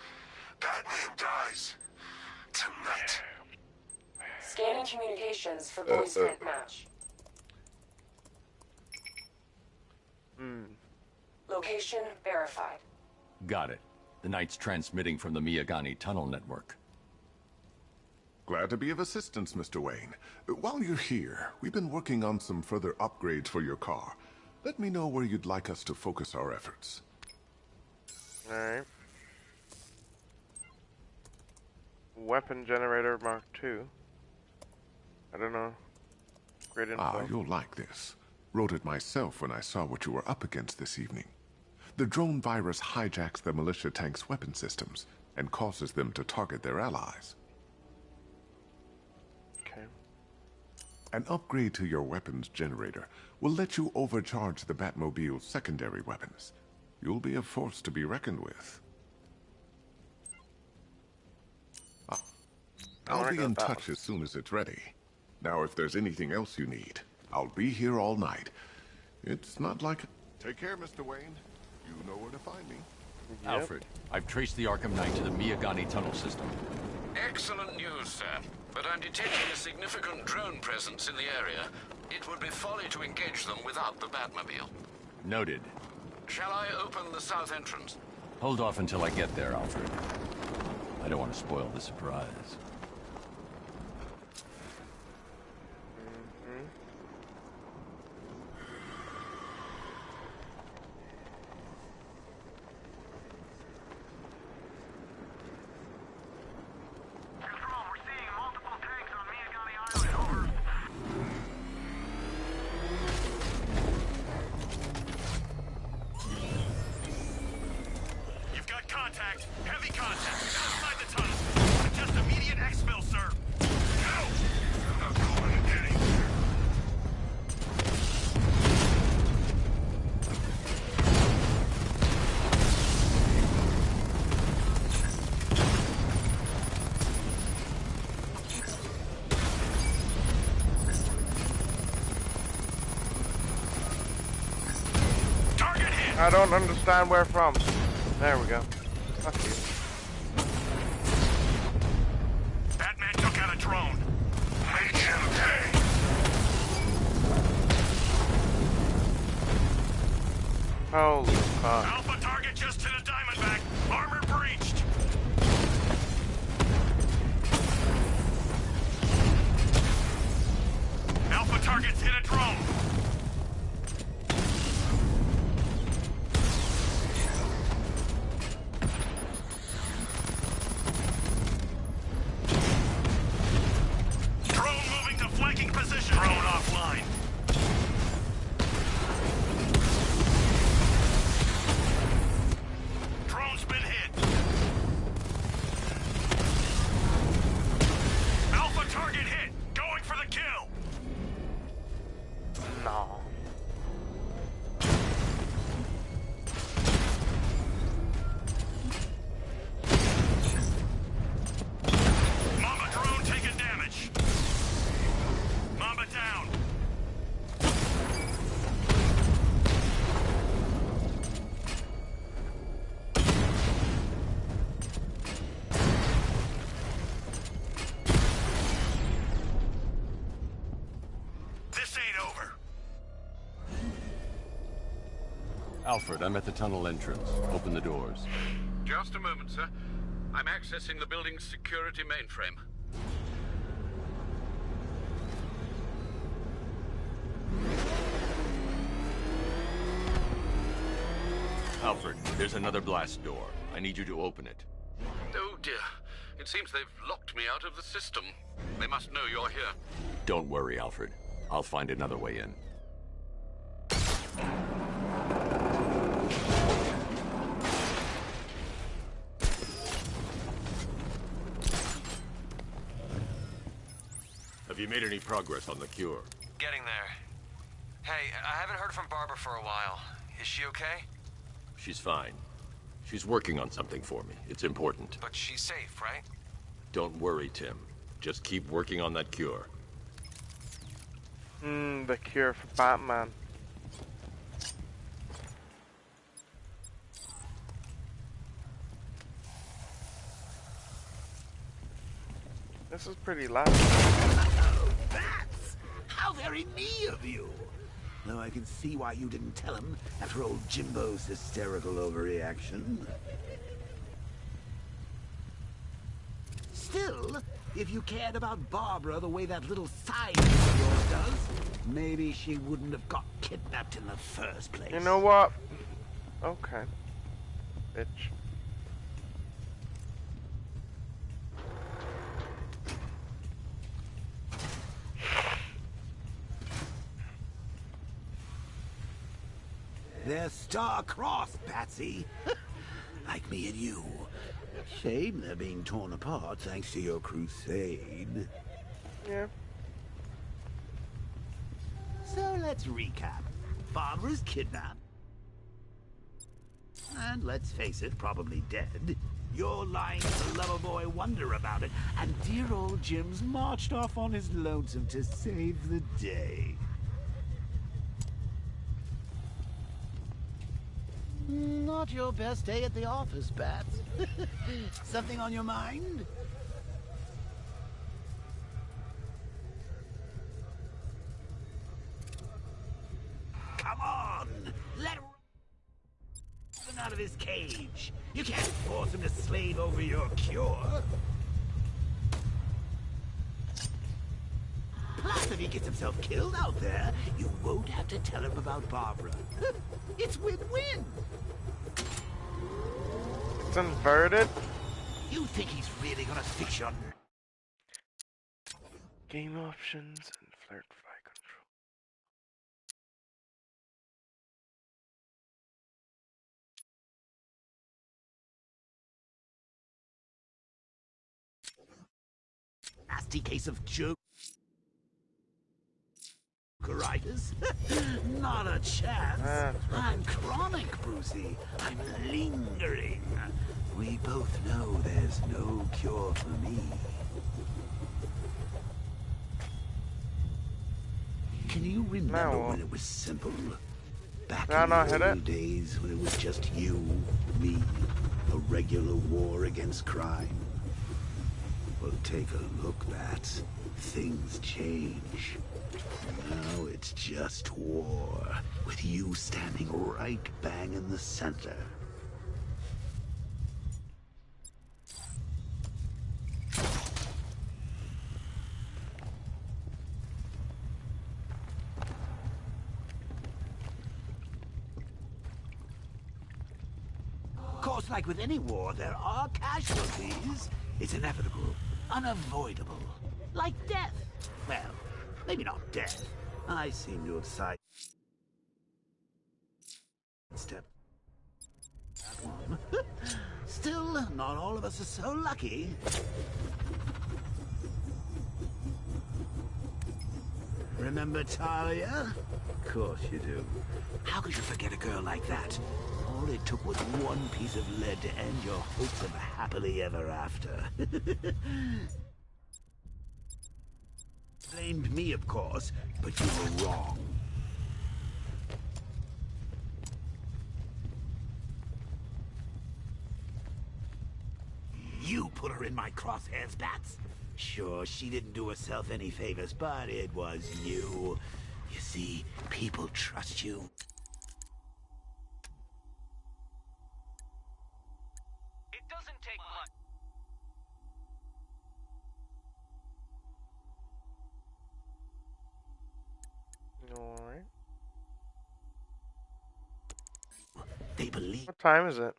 Batman dies. Tonight. Scanning communications for voice print match. Location verified. Got it. The Knight's transmitting from the Miyagani tunnel network. Glad to be of assistance, Mr. Wayne. While you're here, we've been working on some further upgrades for your car. Let me know where you'd like us to focus our efforts. Alright. Weapon generator Mark II. I don't know. Great info. Ah, you'll like this. Wrote it myself when I saw what you were up against this evening. The drone virus hijacks the militia tank's weapon systems and causes them to target their allies. Okay. An upgrade to your weapons generator will let you overcharge the Batmobile's secondary weapons. You'll be a force to be reckoned with. I'll be in touch as soon as it's ready. Now, if there's anything else you need, I'll be here all night. It's not like... Take care, Mr. Wayne. You know where to find me. Yep. Alfred, I've traced the Arkham Knight to the Miyagani tunnel system. Excellent news, sir. But I'm detecting a significant drone presence in the area. It would be folly to engage them without the Batmobile. Noted. Shall I open the south entrance? Hold off until I get there, Alfred. I don't want to spoil the surprise. Heavy contact. Outside the tunnel. Just immediate exfil, sir. Go! I'm not going to get him. Target hit! I don't understand where from. There we go. Fuck you. Batman took out a drone. Make him pay. Holy fuck. Alpha target just hit a Diamondback. Armor breached. Alpha targets hit a drone. Position. Drone offline. Drone's been hit. Alpha target hit. Going for the kill. No. Mamba drone taking damage. Mamba down. This ain't over. Alfred, I'm at the tunnel entrance. Open the doors. Just a moment, sir. I'm accessing the building's security mainframe. Alfred, there's another blast door. I need you to open it. Oh dear. It seems they've locked me out of the system. They must know you're here. Don't worry, Alfred. I'll find another way in. Have you made any progress on the cure? Getting there. Hey, I haven't heard from Barbara for a while. Is she okay? She's fine. She's working on something for me. It's important. But she's safe, right? Don't worry, Tim. Just keep working on that cure. The cure for Batman. This is pretty loud. Oh, bats! How very me of you! Though I can see why you didn't tell him after old Jimbo's hysterical overreaction. Still, if you cared about Barbara the way that little side of yours does, maybe she wouldn't have got kidnapped in the first place. You know what? Okay. Bitch. They're star-crossed, Patsy. Like me and you. Shame they're being torn apart thanks to your crusade. Yeah. So let's recap. Barbara's kidnapped. And let's face it, probably dead. Your lines the lover boy wonder about it, and dear old Jim's marched off on his lonesome to save the day. Not your best day at the office, Bats. Something on your mind? Come on! Let Robin out of his cage. You can't force him to slave over your cure. Plus, if he gets himself killed out there, you won't have to tell him about Barbara. It's win-win. It's inverted. You think he's really gonna fix your... Game options and flirt fly control. Nasty case of jokeritis? Not a chance. I'm chronic, Brucey. I'm lingering. We both know there's no cure for me. Can you remember when it was simple? Back in the old days when it was just you, me, a regular war against crime. Well, take a look, Bats. Things change. Now it's just war, with you standing right bang in the center. Of course, like with any war, there are casualties. It's inevitable, unavoidable. Like death. Well, maybe not death. I seem to have sidestepped that one. Still, not all of us are so lucky. Remember Talia? Of course you do. How could you forget a girl like that? All it took was one piece of lead to end your hopes of a happily ever after. Blamed me, of course, but you were wrong. You put her in my crosshairs, Bats. Sure, she didn't do herself any favors, but it was you. You see, people trust you. It doesn't take much. Alright. They believe. What time is it?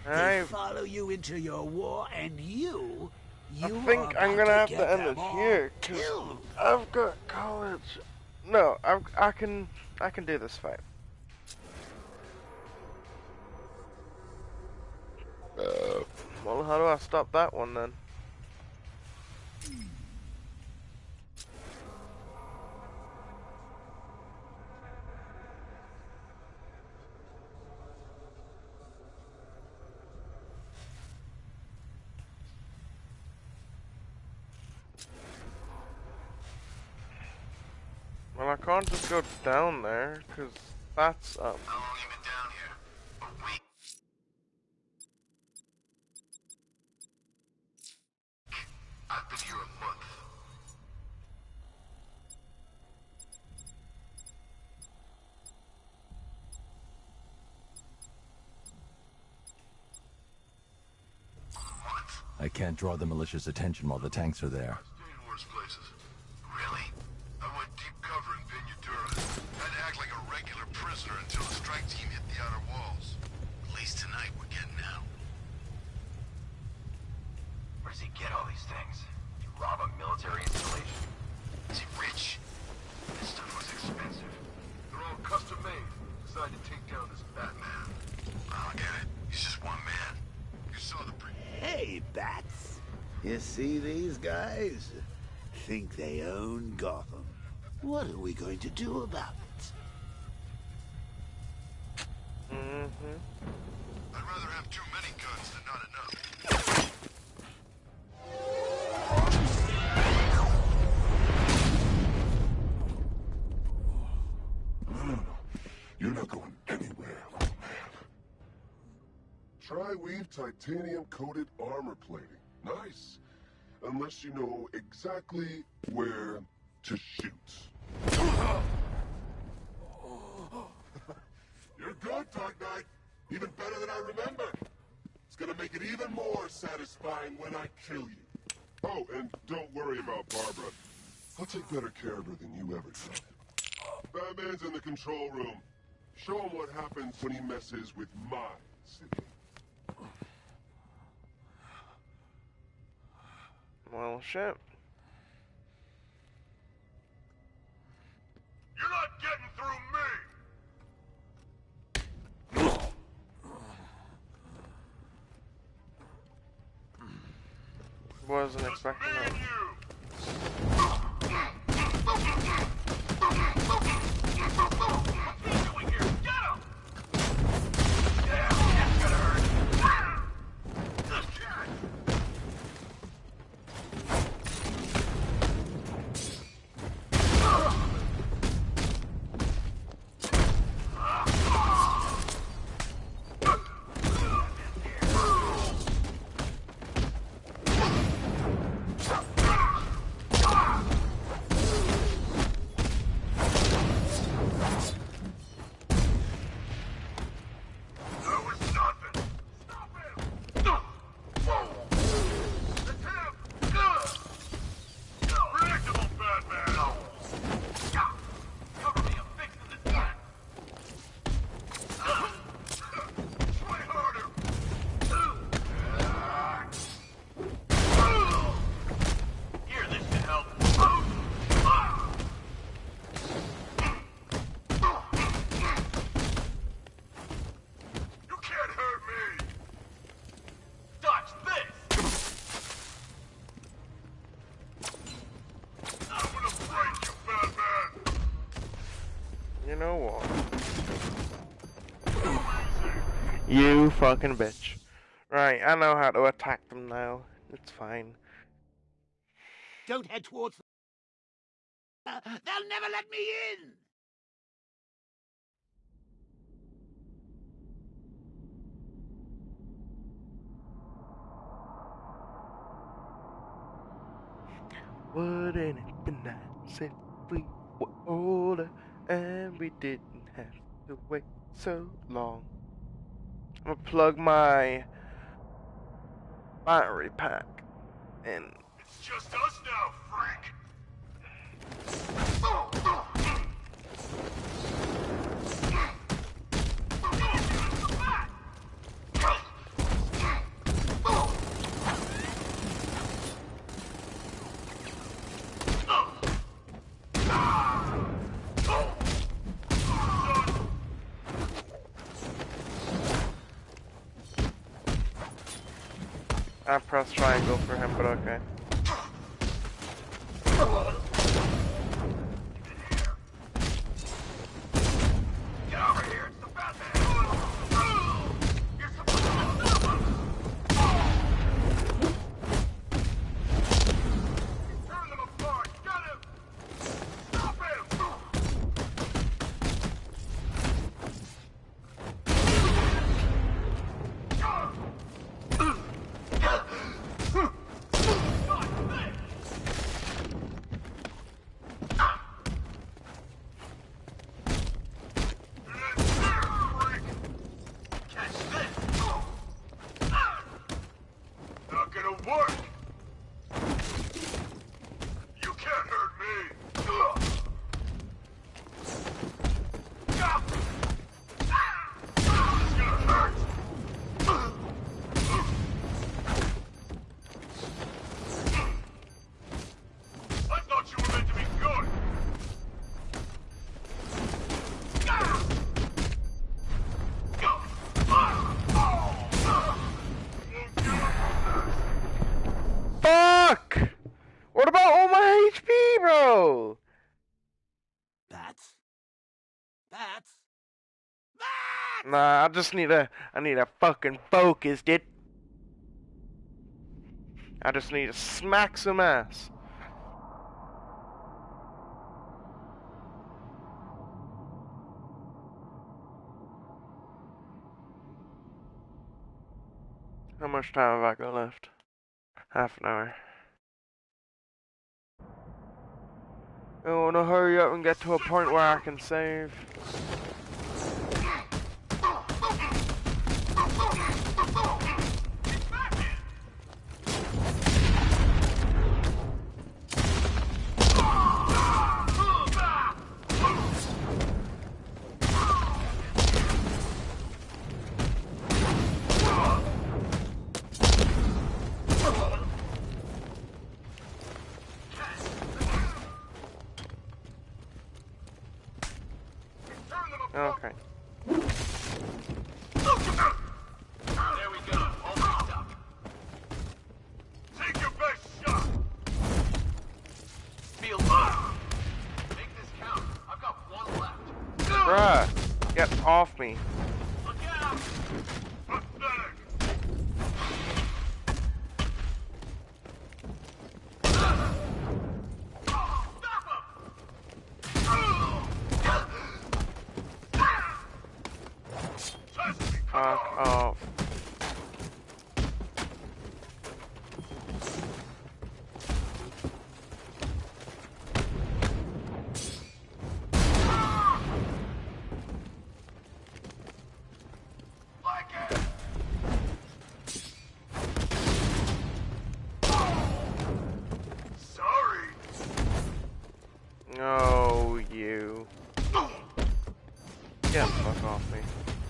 They follow you into your war, and you I think I'm gonna have to end it here, cause I've got college. No, I can do this fight. Well, how do I stop that one then? Well, I can't just go down there, cause that's up. How long you been down here? A week? I've been here a month. I can't draw the militia's attention while the tanks are there. Stayed worse places. Really? I went deep cover in Vinadura. Had to act like a regular prisoner until the strike team hit the outer walls. At least tonight we're getting out. Where does he get all these things? You rob a military installation? Is he rich? This stuff was expensive. They're all custom made. Decided to take down this Batman. I don't get it. He's just one man. You saw the Hey, Bats. You see these guys? Think they own Gotham. What are we going to do about it? I'd rather have too many guns than not enough. No. You're not going anywhere, little man. Tri-weave titanium-coated armor plating. Nice. Unless you know exactly where to shoot. You're good, Dark Knight. Even better than I remember. It's gonna make it even more satisfying when I kill you. Oh, and don't worry about Barbara. I'll take better care of her than you ever did. Batman's in the control room. Show him what happens when he messes with my city. Well, shit. You're not getting through me! Wasn't expecting that. You know what? You fucking bitch. Right, I know how to attack them now. It's fine. Don't head towards... They'll never let me in! Wouldn't it be nice if we were older and we didn't have to wait so long? I'm gonna plug my battery pack in. It's just us now, freak! I pressed triangle for him, but okay. Get over here! It's the Batman! You're supposed to stop him! Turn them apart! Get him! Stop him! Not gonna work! You can't hurt me! This is gonna hurt! I thought you were meant to be good! Fuck! What about all my HP, bro? Bats? Bats? Bats! Nah, I need a fucking focus, dude. I just need to smack some ass. How much time have I got left? Half an hour. I want to hurry up and get to a point where I can save. Okay. There we go. All mixed up. Take your best shot. Feel low. Make this count. I've got one left. Bruh, get off me. Look out. Pathetic. Fuck off. Sorry. No, you. Get the fuck off me.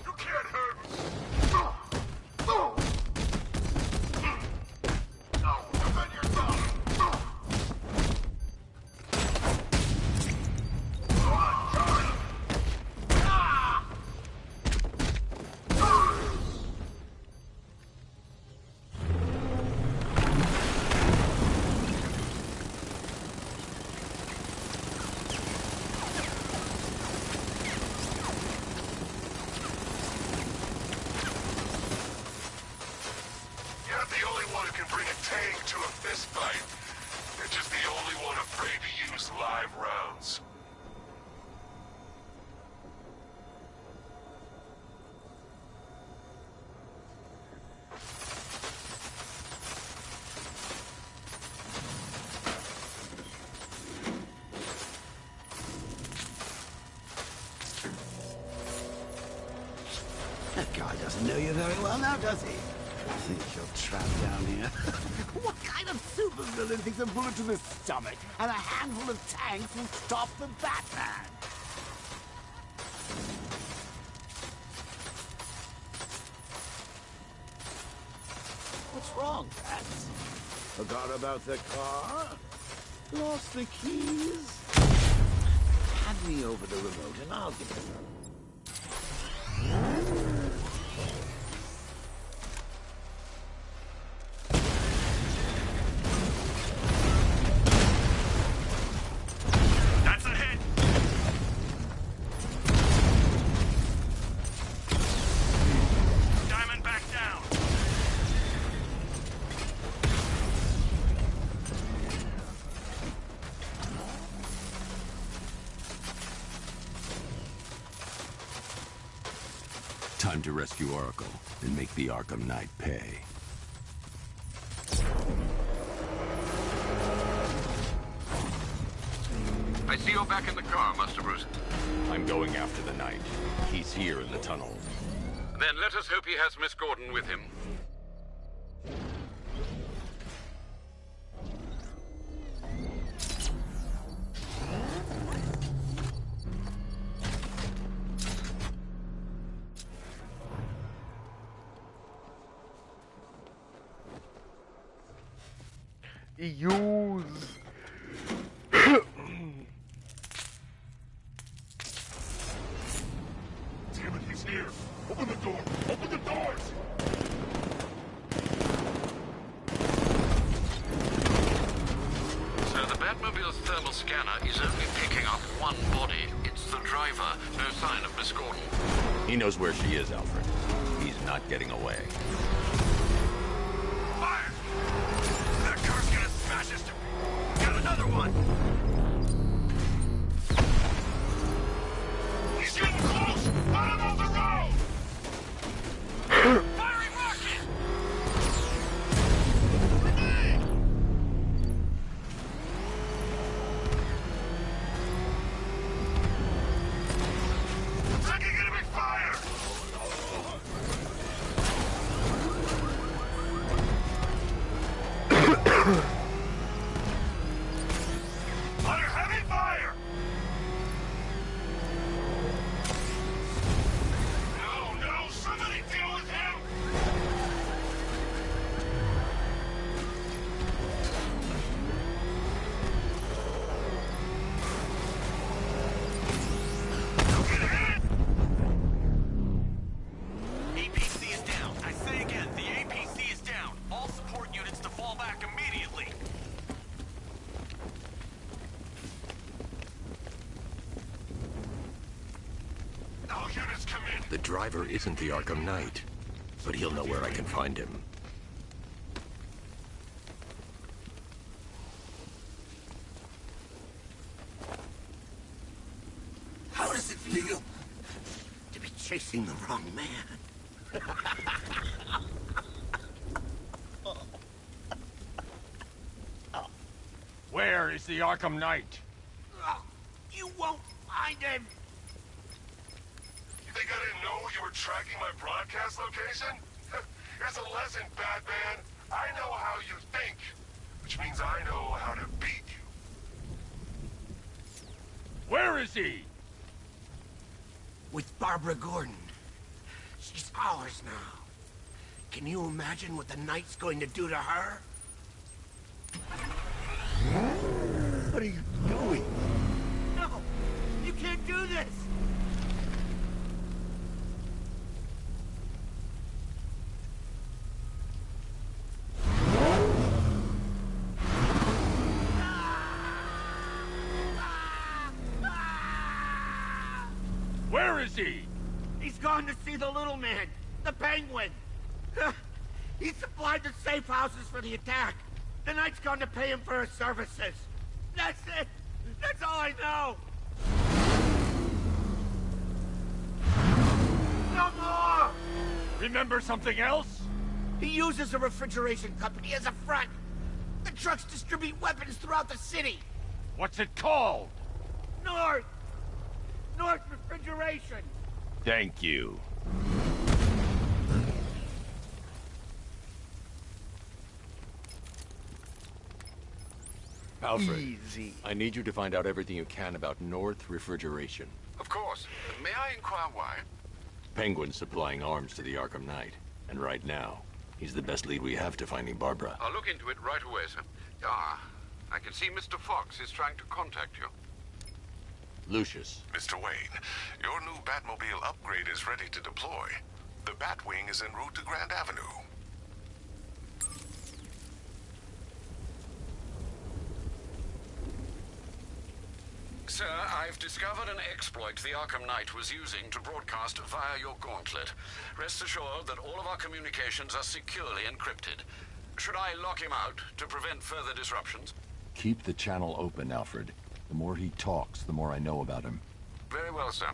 You can't hurt me. No, defend yourself. You're not the only one who can bring a tank to a fist fight. You're just the only one afraid to use live rounds. That guy doesn't know you very well now, does he? Think you're trapped down here? What kind of supervillain thinks a bullet to the stomach and a handful of tanks will stop the Batman? What's wrong, Bats? Forgot about the car? Lost the keys? Hand me over the remote and I'll give it to them. That's a hit. Diamond back down. Time to rescue Oracle and make the Arkham Knight pay. I see you're back in the car, Master Bruce. I'm going after the Knight. He's here in the tunnel. Then let us hope he has Miss Gordon with him. Use. Damn it, he's here. Open the door. Open the doors. So the Batmobile Batmobile's thermal scanner is only picking up one body. It's the driver. No sign of Miss Gordon. He knows where she is, Alfred. He's not getting away. Fire! That car's gonna smash us to... Got another one! He's getting close! Let him off the road! Firing rocket! Grenade! Taking enemy fire! Under heavy fire! No, somebody deal with him! Don't get hit! APC is down. I say again, the APC is down. All support units to fall back immediately. All units come in. The driver isn't the Arkham Knight, but he'll know where I can find him. How does it feel to be chasing the wrong man? Where is the Arkham Knight? You won't find him! You think I didn't know you were tracking my broadcast location? Here's a lesson, Batman. I know how you think, which means I know how to beat you. Where is he? With Barbara Gordon. She's ours now. Can you imagine what the Knight's going to do to her? What are you doing? No! You can't do this! Where is he? He's gone to see the little man, the Penguin. He supplied the safe houses for the attack. The Knight's gone to pay him for his services. That's it. That's all I know. No more! Remember something else? He uses a refrigeration company as a front. The trucks distribute weapons throughout the city. What's it called? North Refrigeration. Thank you. Alfred, Easy. I need you to find out everything you can about North Refrigeration. Of course. May I inquire why? Penguin's supplying arms to the Arkham Knight. And right now, he's the best lead we have to finding Barbara. I'll look into it right away, sir. Ah, I can see Mr. Fox is trying to contact you. Lucius. Mr. Wayne, your new Batmobile upgrade is ready to deploy. The Batwing is en route to Grand Avenue. Sir, I've discovered an exploit the Arkham Knight was using to broadcast via your gauntlet. Rest assured that all of our communications are securely encrypted. Should I lock him out to prevent further disruptions? Keep the channel open, Alfred. The more he talks, the more I know about him. Very well, sir.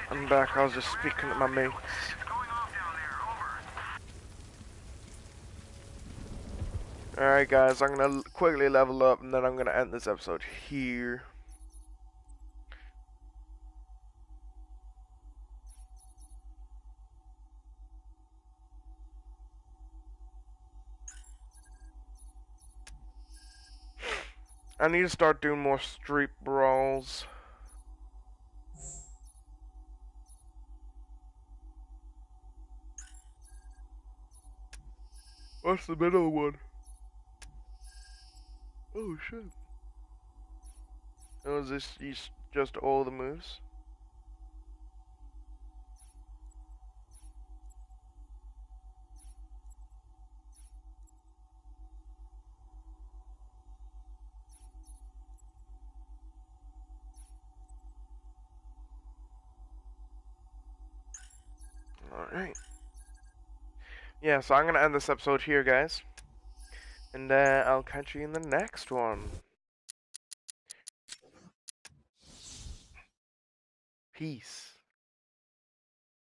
I'm back. I was just speaking to my mates. Alright guys, I'm gonna quickly level up and then I'm gonna end this episode here. I need to start doing more street brawls. What's the middle one? Oh shit. Oh, is this just all the moves? Alright. Yeah, so I'm gonna end this episode here, guys. And I'll catch you in the next one. Peace.